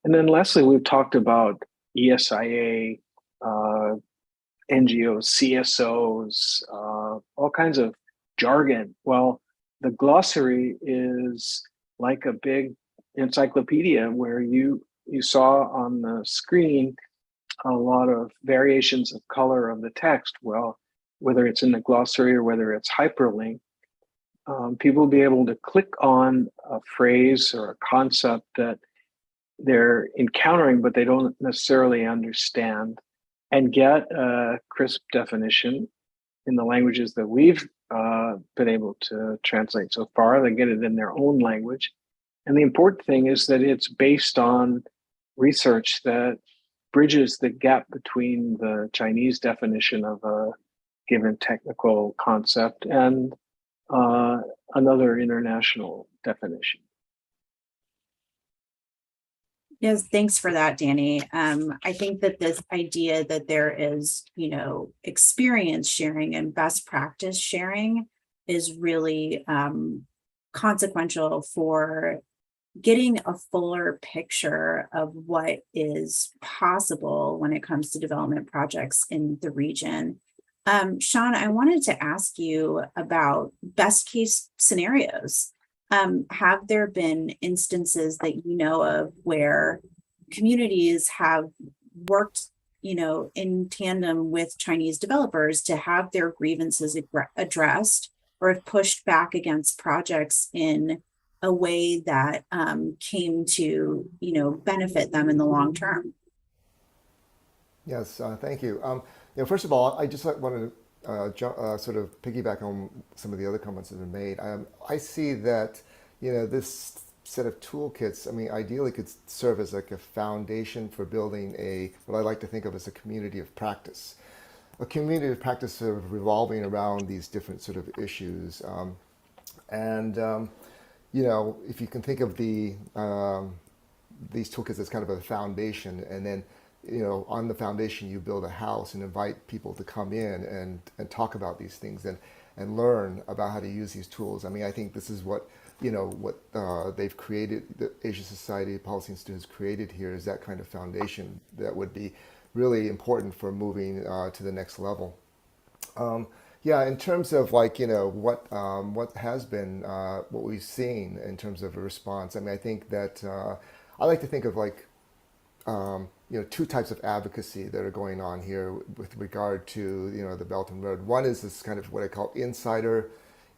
And then lastly, we've talked about ESIA, NGOs, CSOs, all kinds of jargon. Well, the glossary is like a big encyclopedia where you saw on the screen a lot of variations of color of the text. Well, whether it's in the glossary or whether it's hyperlinked, people will be able to click on a phrase or a concept that they're encountering, but they don't necessarily understand, and get a crisp definition in the languages that we've been able to translate so far. They get it in their own language. And the important thing is that it's based on research that bridges the gap between the Chinese definition of a given technical concept and another international definition. Yes, thanks for that, Danny. I think that this idea that there is, experience sharing and best practice sharing is really consequential for getting a fuller picture of what is possible when it comes to development projects in the region. Shawn, I wanted to ask you about best case scenarios. Have there been instances that you know of where communities have worked, in tandem with Chinese developers to have their grievances addressed, or have pushed back against projects in a way that came to, benefit them in the long term? Yes, thank you. First of all, I just wanted to sort of piggyback on some of the other comments that have been made. I see that, this set of toolkits, ideally could serve as like a foundation for building what I like to think of as a community of practice. A community of practice sort of revolving around these different sort of issues. If you can think of these toolkits as kind of a foundation, and then on the foundation you build a house and invite people to come in and talk about these things and learn about how to use these tools. I think this is what they've created, the Asia Society Policy Institute has created here, is that kind of foundation that would be really important for moving to the next level. In terms of what has been, what we've seen in terms of a response, I think that I like to think of two types of advocacy that are going on here with regard to the Belt and Road. One is this kind of what I call insider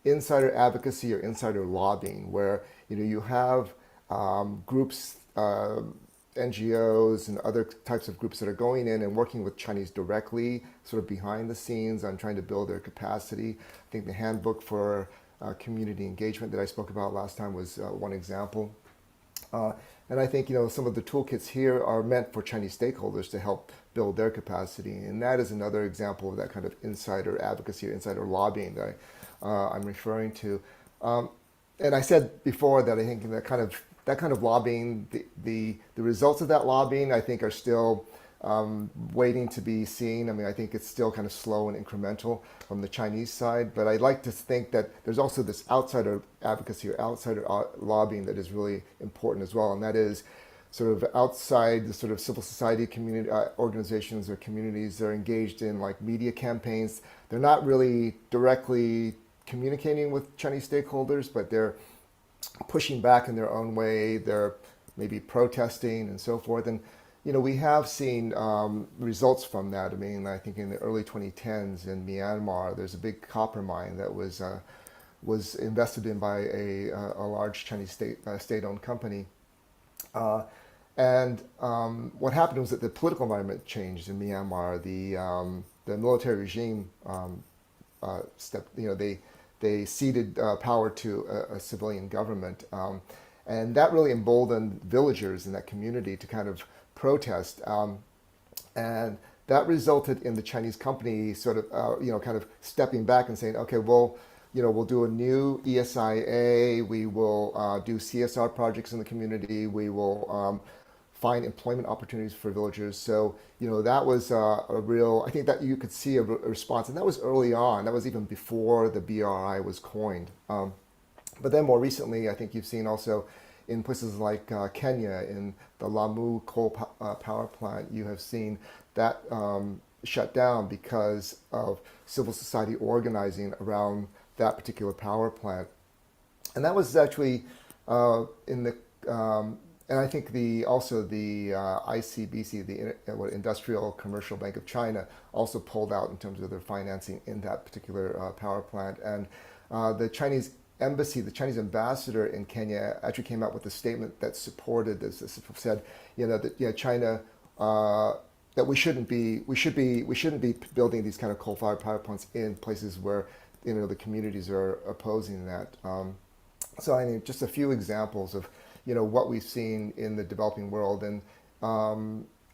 advocacy or insider lobbying, where you have groups, NGOs and other types of groups that are going in and working with Chinese directly, sort of behind the scenes on trying to build their capacity. I think the handbook for community engagement that I spoke about last time was one example. And I think some of the toolkits here are meant for Chinese stakeholders to help build their capacity, and that is another example of that kind of insider advocacy or insider lobbying that I'm referring to. And I said before that I think that kind of lobbying, the results of that lobbying, I think, are still waiting to be seen. I think it's still kind of slow and incremental from the Chinese side, but I'd like to think that there's also this outsider advocacy or outsider lobbying that is really important as well, and that is sort of outside the sort of civil society community organizations or communities. They're engaged in media campaigns. They're not really directly communicating with Chinese stakeholders, but they're pushing back in their own way. They're maybe protesting and so forth. And we have seen results from that. I think in the early 2010s in Myanmar, there's a big copper mine that was invested in by a large Chinese state-owned company. And what happened was that the political environment changed in Myanmar. The military regime they ceded power to a civilian government, and that really emboldened villagers in that community to kind of protest, and that resulted in the Chinese company sort of kind of stepping back and saying, okay, well, we'll do a new ESIA, we will do CSR projects in the community, we will find employment opportunities for villagers. So, that was a real, I think that you could see a response, and that was early on. That was even before the BRI was coined. But then more recently, I think you've seen also in places like Kenya, in the Lamu coal power plant, you have seen that shut down because of civil society organizing around that particular power plant. And that was actually and I think also the ICBC, the Industrial Commercial Bank of China, also pulled out in terms of their financing in that particular power plant. And the Chinese embassy, the Chinese ambassador in Kenya, actually came out with a statement that supported this. This said, that China, that we shouldn't be building these kind of coal-fired power plants in places where the communities are opposing that. So I mean, just a few examples of what we've seen in the developing world, and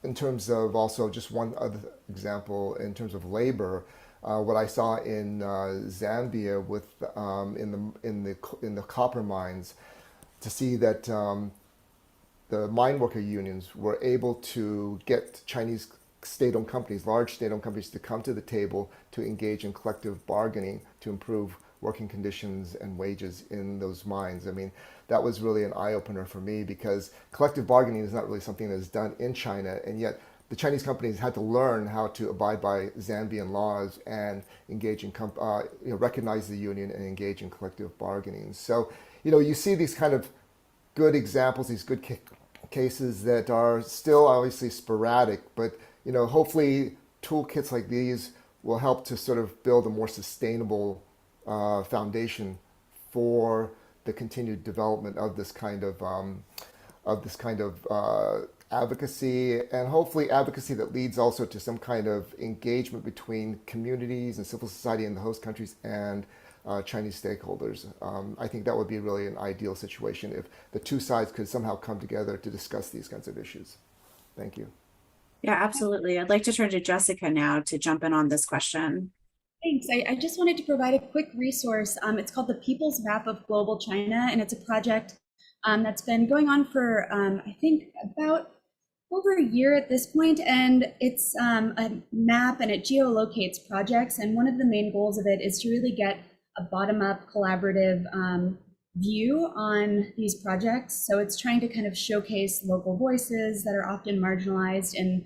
in terms of also just one other example in terms of labor, what I saw in Zambia with in the copper mines, to see that the mine worker unions were able to get Chinese state-owned companies, large state-owned companies, to come to the table to engage in collective bargaining to improve working conditions and wages in those mines. I mean, that was really an eye-opener for me, because collective bargaining is not really something that is done in China, and yet the Chinese companies had to learn how to abide by Zambian laws and engage in, recognize the union and engage in collective bargaining. So, you see these kind of good examples, these good cases that are still obviously sporadic, but hopefully toolkits like these will help to sort of build a more sustainable foundation for the continued development of this kind of advocacy, and hopefully advocacy that leads also to some kind of engagement between communities and civil society in the host countries and Chinese stakeholders. I think that would be really an ideal situation if the two sides could somehow come together to discuss these kinds of issues. Thank you. Yeah, absolutely. I'd like to turn to Jessica now to jump in on this question. Thanks. I just wanted to provide a quick resource. It's called the People's Map of Global China, and it's a project that's been going on for, I think, about over a year at this point, and it's a map, and it geolocates projects, and one of the main goals of it is to really get a bottom-up collaborative view on these projects. So it's trying to kind of showcase local voices that are often marginalized in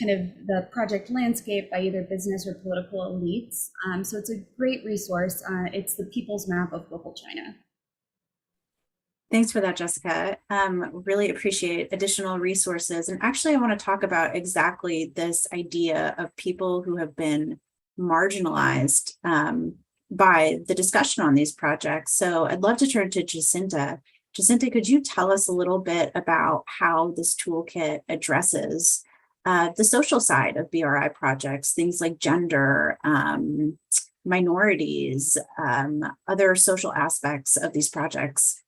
kind of the project landscape by either business or political elites. So it's a great resource. It's the People's Map of Global China. Thanks for that, Jessica. Really appreciate additional resources. And actually, I want to talk about exactly this idea of people who have been marginalized by the discussion on these projects. So I'd love to turn to Jacinta. Jacinta, could you tell us a little bit about how this toolkit addresses the social side of BRI projects, things like gender, minorities, other social aspects of these projects?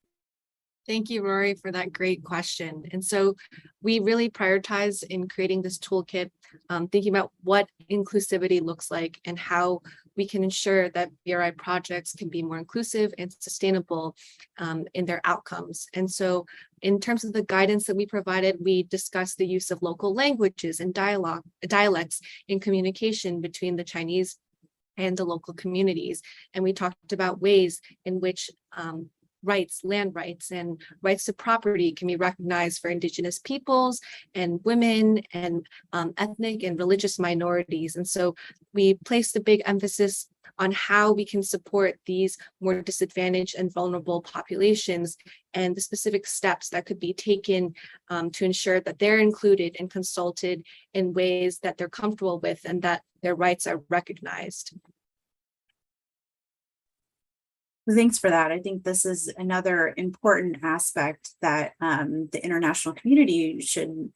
Thank you, Rory, for that great question. And so we really prioritize in creating this toolkit, thinking about what inclusivity looks like and how we can ensure that BRI projects can be more inclusive and sustainable in their outcomes. And so in terms of the guidance that we provided, we discussed the use of local languages and dialects in communication between the Chinese and the local communities. And we talked about ways in which rights, land rights, and rights to property can be recognized for Indigenous peoples and women and ethnic and religious minorities. And so we placed a big emphasis on how we can support these more disadvantaged and vulnerable populations and the specific steps that could be taken to ensure that they're included and consulted in ways that they're comfortable with and that their rights are recognized. Thanks for that. I think this is another important aspect that the international community should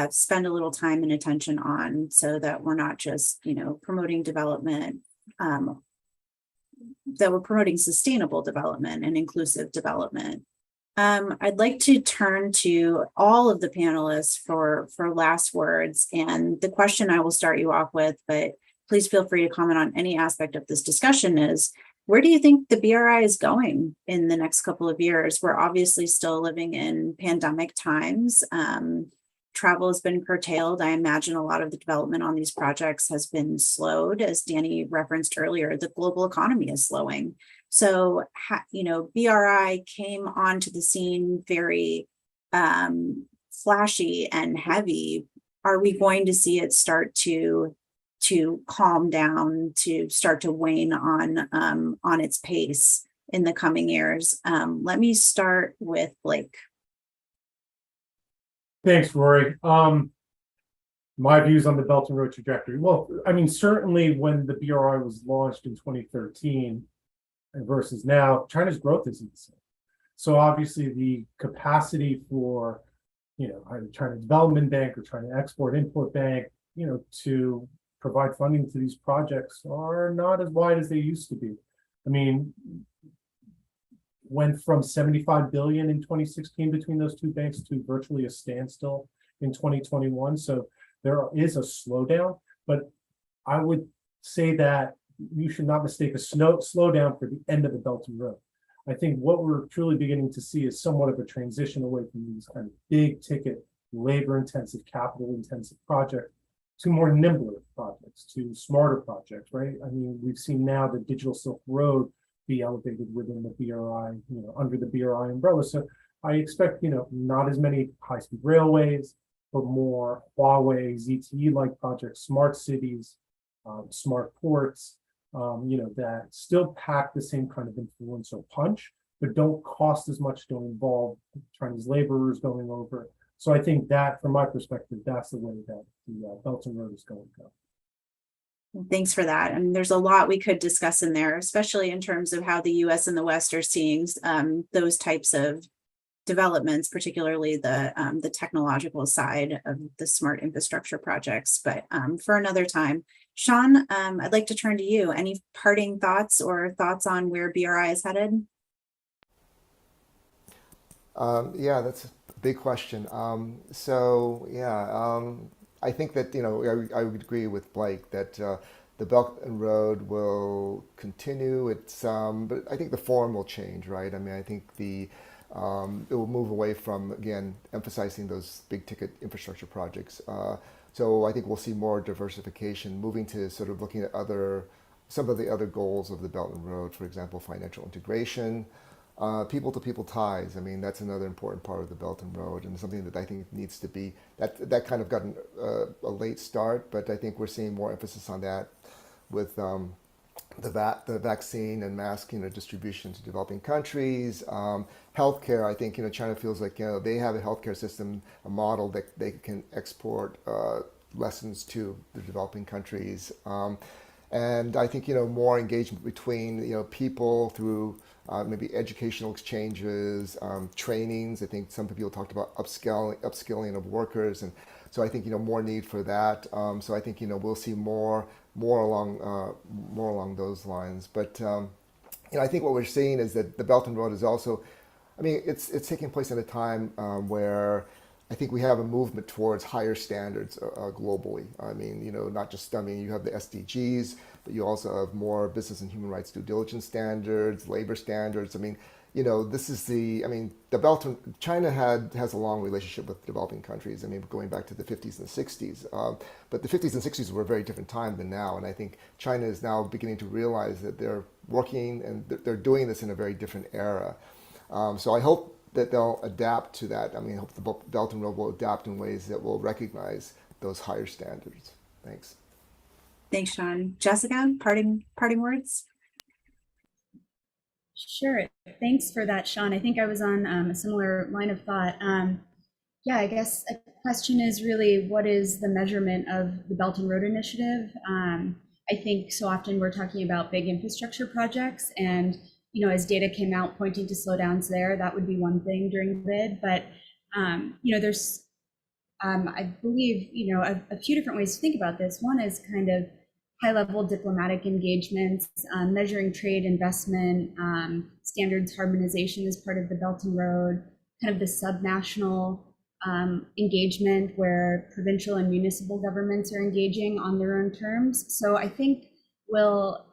spend a little time and attention on, so that we're not just, promoting development, that we're promoting sustainable development and inclusive development. I'd like to turn to all of the panelists for last words. And the question I will start you off with, but please feel free to comment on any aspect of this discussion, is where do you think the BRI is going in the next couple of years? We're obviously still living in pandemic times. travel has been curtailed. I imagine a lot of the development on these projects has been slowed. As Danny referenced earlier, the global economy is slowing. So, BRI came onto the scene very flashy and heavy. Are we going to see it start to calm down, to start to wane on its pace in the coming years? Let me start with Blake. Thanks, Rory. My views on the Belt and Road trajectory. Well, I mean, certainly when the BRI was launched in 2013 versus now, China's growth isn't the same. So obviously the capacity for, either China Development Bank or China Export-Import Bank, to provide funding to these projects are not as wide as they used to be. I mean, went from 75 billion in 2016 between those two banks to virtually a standstill in 2021. So there is a slowdown, but I would say that you should not mistake a slowdown for the end of the Belt and Road. I think what we're truly beginning to see is somewhat of a transition away from these kind of big ticket, labor intensive, capital intensive projects to more nimbler projects, to smarter projects, right? I mean, we've seen now the Digital Silk Road be elevated within the BRI, under the BRI umbrella. So I expect, not as many high-speed railways, but more Huawei, ZTE-like projects, smart cities, smart ports, that still pack the same kind of influence or punch, but don't cost as much, don't involve Chinese laborers going over. So I think that, from my perspective, that's the way that the Belt and Road is going to go. Thanks for that. And there's a lot we could discuss in there, especially in terms of how the US and the West are seeing those types of developments, particularly the technological side of the smart infrastructure projects. But for another time, Shawn, I'd like to turn to you. Any parting thoughts or thoughts on where BRI is headed? Yeah, that's a big question. I think that, I would agree with Blake that the Belt and Road will continue. But I think the form will change, right? I mean, I think it will move away from, again, emphasizing those big ticket infrastructure projects. So I think we'll see more diversification, moving to sort of looking at some of the other goals of the Belt and Road, for example, financial integration, people-to-people ties. I mean, that's another important part of the Belt and Road, and something that I think needs to be, that kind of gotten a late start, but I think we're seeing more emphasis on that with the vaccine and mask distribution to developing countries. Healthcare, I think China feels like they have a healthcare system, a model that they can export lessons to the developing countries. And I think more engagement between people through maybe educational exchanges, trainings. I think some people talked about upskilling of workers, and so I think more need for that. So I think we'll see more along those lines. But I think what we're seeing is that the Belt and Road is also, I mean, it's taking place at a time where I think we have a movement towards higher standards globally. I mean, not just, you have the SDGs, but you also have more business and human rights due diligence standards, labor standards. I mean, this is the Belt and China has a long relationship with developing countries. I mean, going back to the 50s and 60s. But the 50s and 60s were a very different time than now. And I think China is now beginning to realize that they're working and they're doing this in a very different era. So I hope that they'll adapt to that. I mean, I hope the Belt and Road will adapt in ways that will recognize those higher standards. Thanks. Thanks, Shawn. Jessica, parting words? Sure. Thanks for that, Shawn. I think I was on a similar line of thought. Yeah, I guess a question is really, what is the measurement of the Belt and Road Initiative? I think so often we're talking about big infrastructure projects, and as data came out pointing to slowdowns there, that would be one thing during COVID. But there's, I believe, a few different ways to think about this. One is kind of high-level diplomatic engagements, measuring trade, investment, standards harmonization as part of the Belt and Road, kind of the subnational engagement where provincial and municipal governments are engaging on their own terms. So I think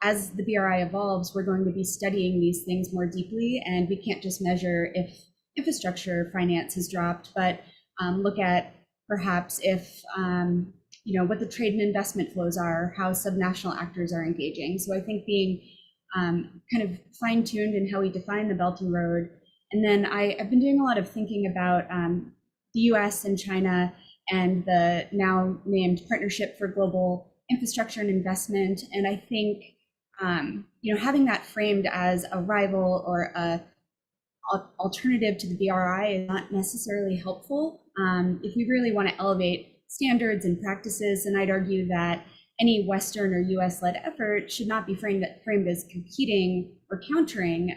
as the BRI evolves, we're going to be studying these things more deeply, and we can't just measure if infrastructure finance has dropped, but look at perhaps if, what the trade and investment flows are, how subnational actors are engaging. So I think being kind of fine-tuned in how we define the Belt and Road. And then I've been doing a lot of thinking about the US and China and the now named Partnership for Global Infrastructure and Investment. And I think, having that framed as a rival or a alternative to the BRI is not necessarily helpful. If we really want to elevate standards and practices, and I'd argue that any Western or US-led effort should not be framed as competing or countering,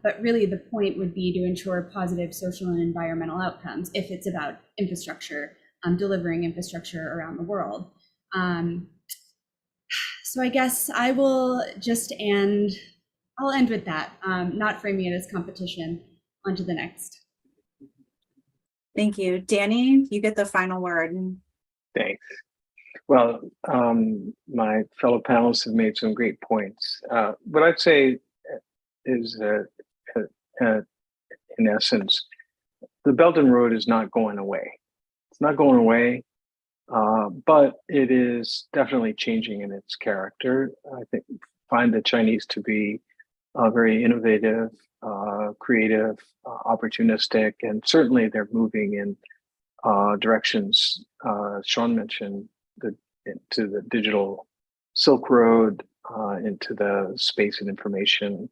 but really the point would be to ensure positive social and environmental outcomes if it's about infrastructure, delivering infrastructure around the world. So I guess I will I'll end with that, not framing it as competition. On to the next. Thank you. Danny, you get the final word. Thanks. Well, my fellow panelists have made some great points. What I'd say is that, in essence, the Belt and Road is not going away. It's not going away, but it is definitely changing in its character. I find the Chinese to be very innovative, creative, opportunistic, and certainly they're moving in directions Shawn mentioned, into the digital Silk Road, into the space and information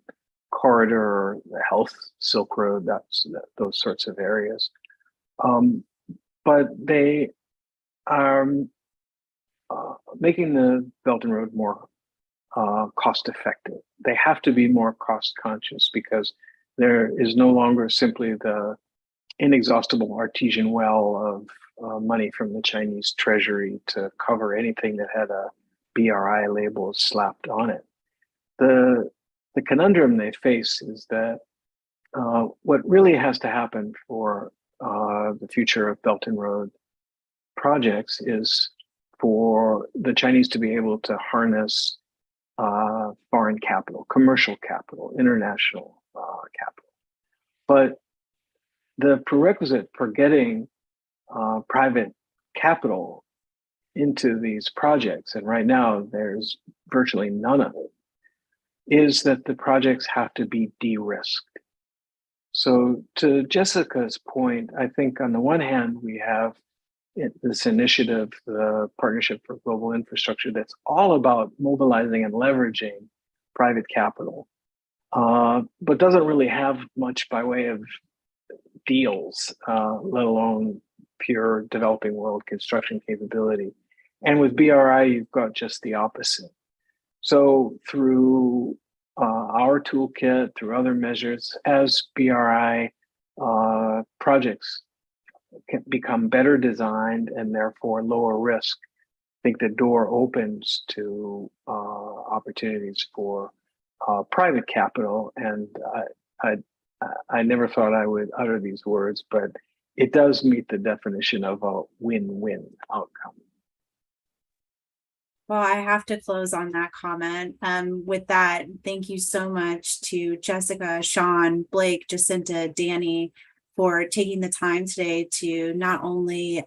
corridor, the health Silk Road, those sorts of areas. But they are making the Belt and Road more cost effective. They have to be more cost conscious because there is no longer simply the inexhaustible artesian well of money from the Chinese treasury to cover anything that had a BRI label slapped on it. The conundrum they face is that what really has to happen for the future of Belt and Road projects is for the Chinese to be able to harness foreign capital, commercial capital, international capital. But the prerequisite for getting private capital into these projects, and right now there's virtually none of it, is that the projects have to be de-risked. So to Jessica's point, I think on the one hand, we have this initiative, the Partnership for Global Infrastructure, that's all about mobilizing and leveraging private capital, but doesn't really have much by way of deals, let alone pure developing world construction capability. And with BRI, you've got just the opposite. So through our toolkit, through other measures, as BRI projects can become better designed and therefore lower risk, I think the door opens to opportunities for private capital. And I never thought I would utter these words, but it does meet the definition of a win-win outcome. Well, I have to close on that comment. With that, thank you so much to Jessica, Shawn, Blake, Jacinta, Danny, for taking the time today to not only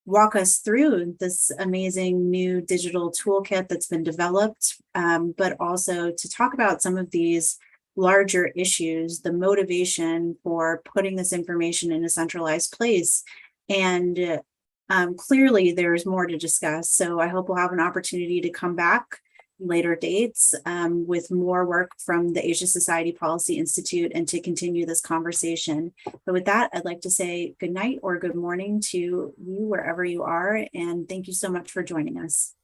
walk us through this amazing new digital toolkit that's been developed, but also to talk about some of these larger issues, the motivation for putting this information in a centralized place. And clearly there's more to discuss. So I hope we'll have an opportunity to come back later dates with more work from the Asia Society Policy Institute and to continue this conversation. But with that, I'd like to say good night or good morning to you wherever you are. And thank you so much for joining us.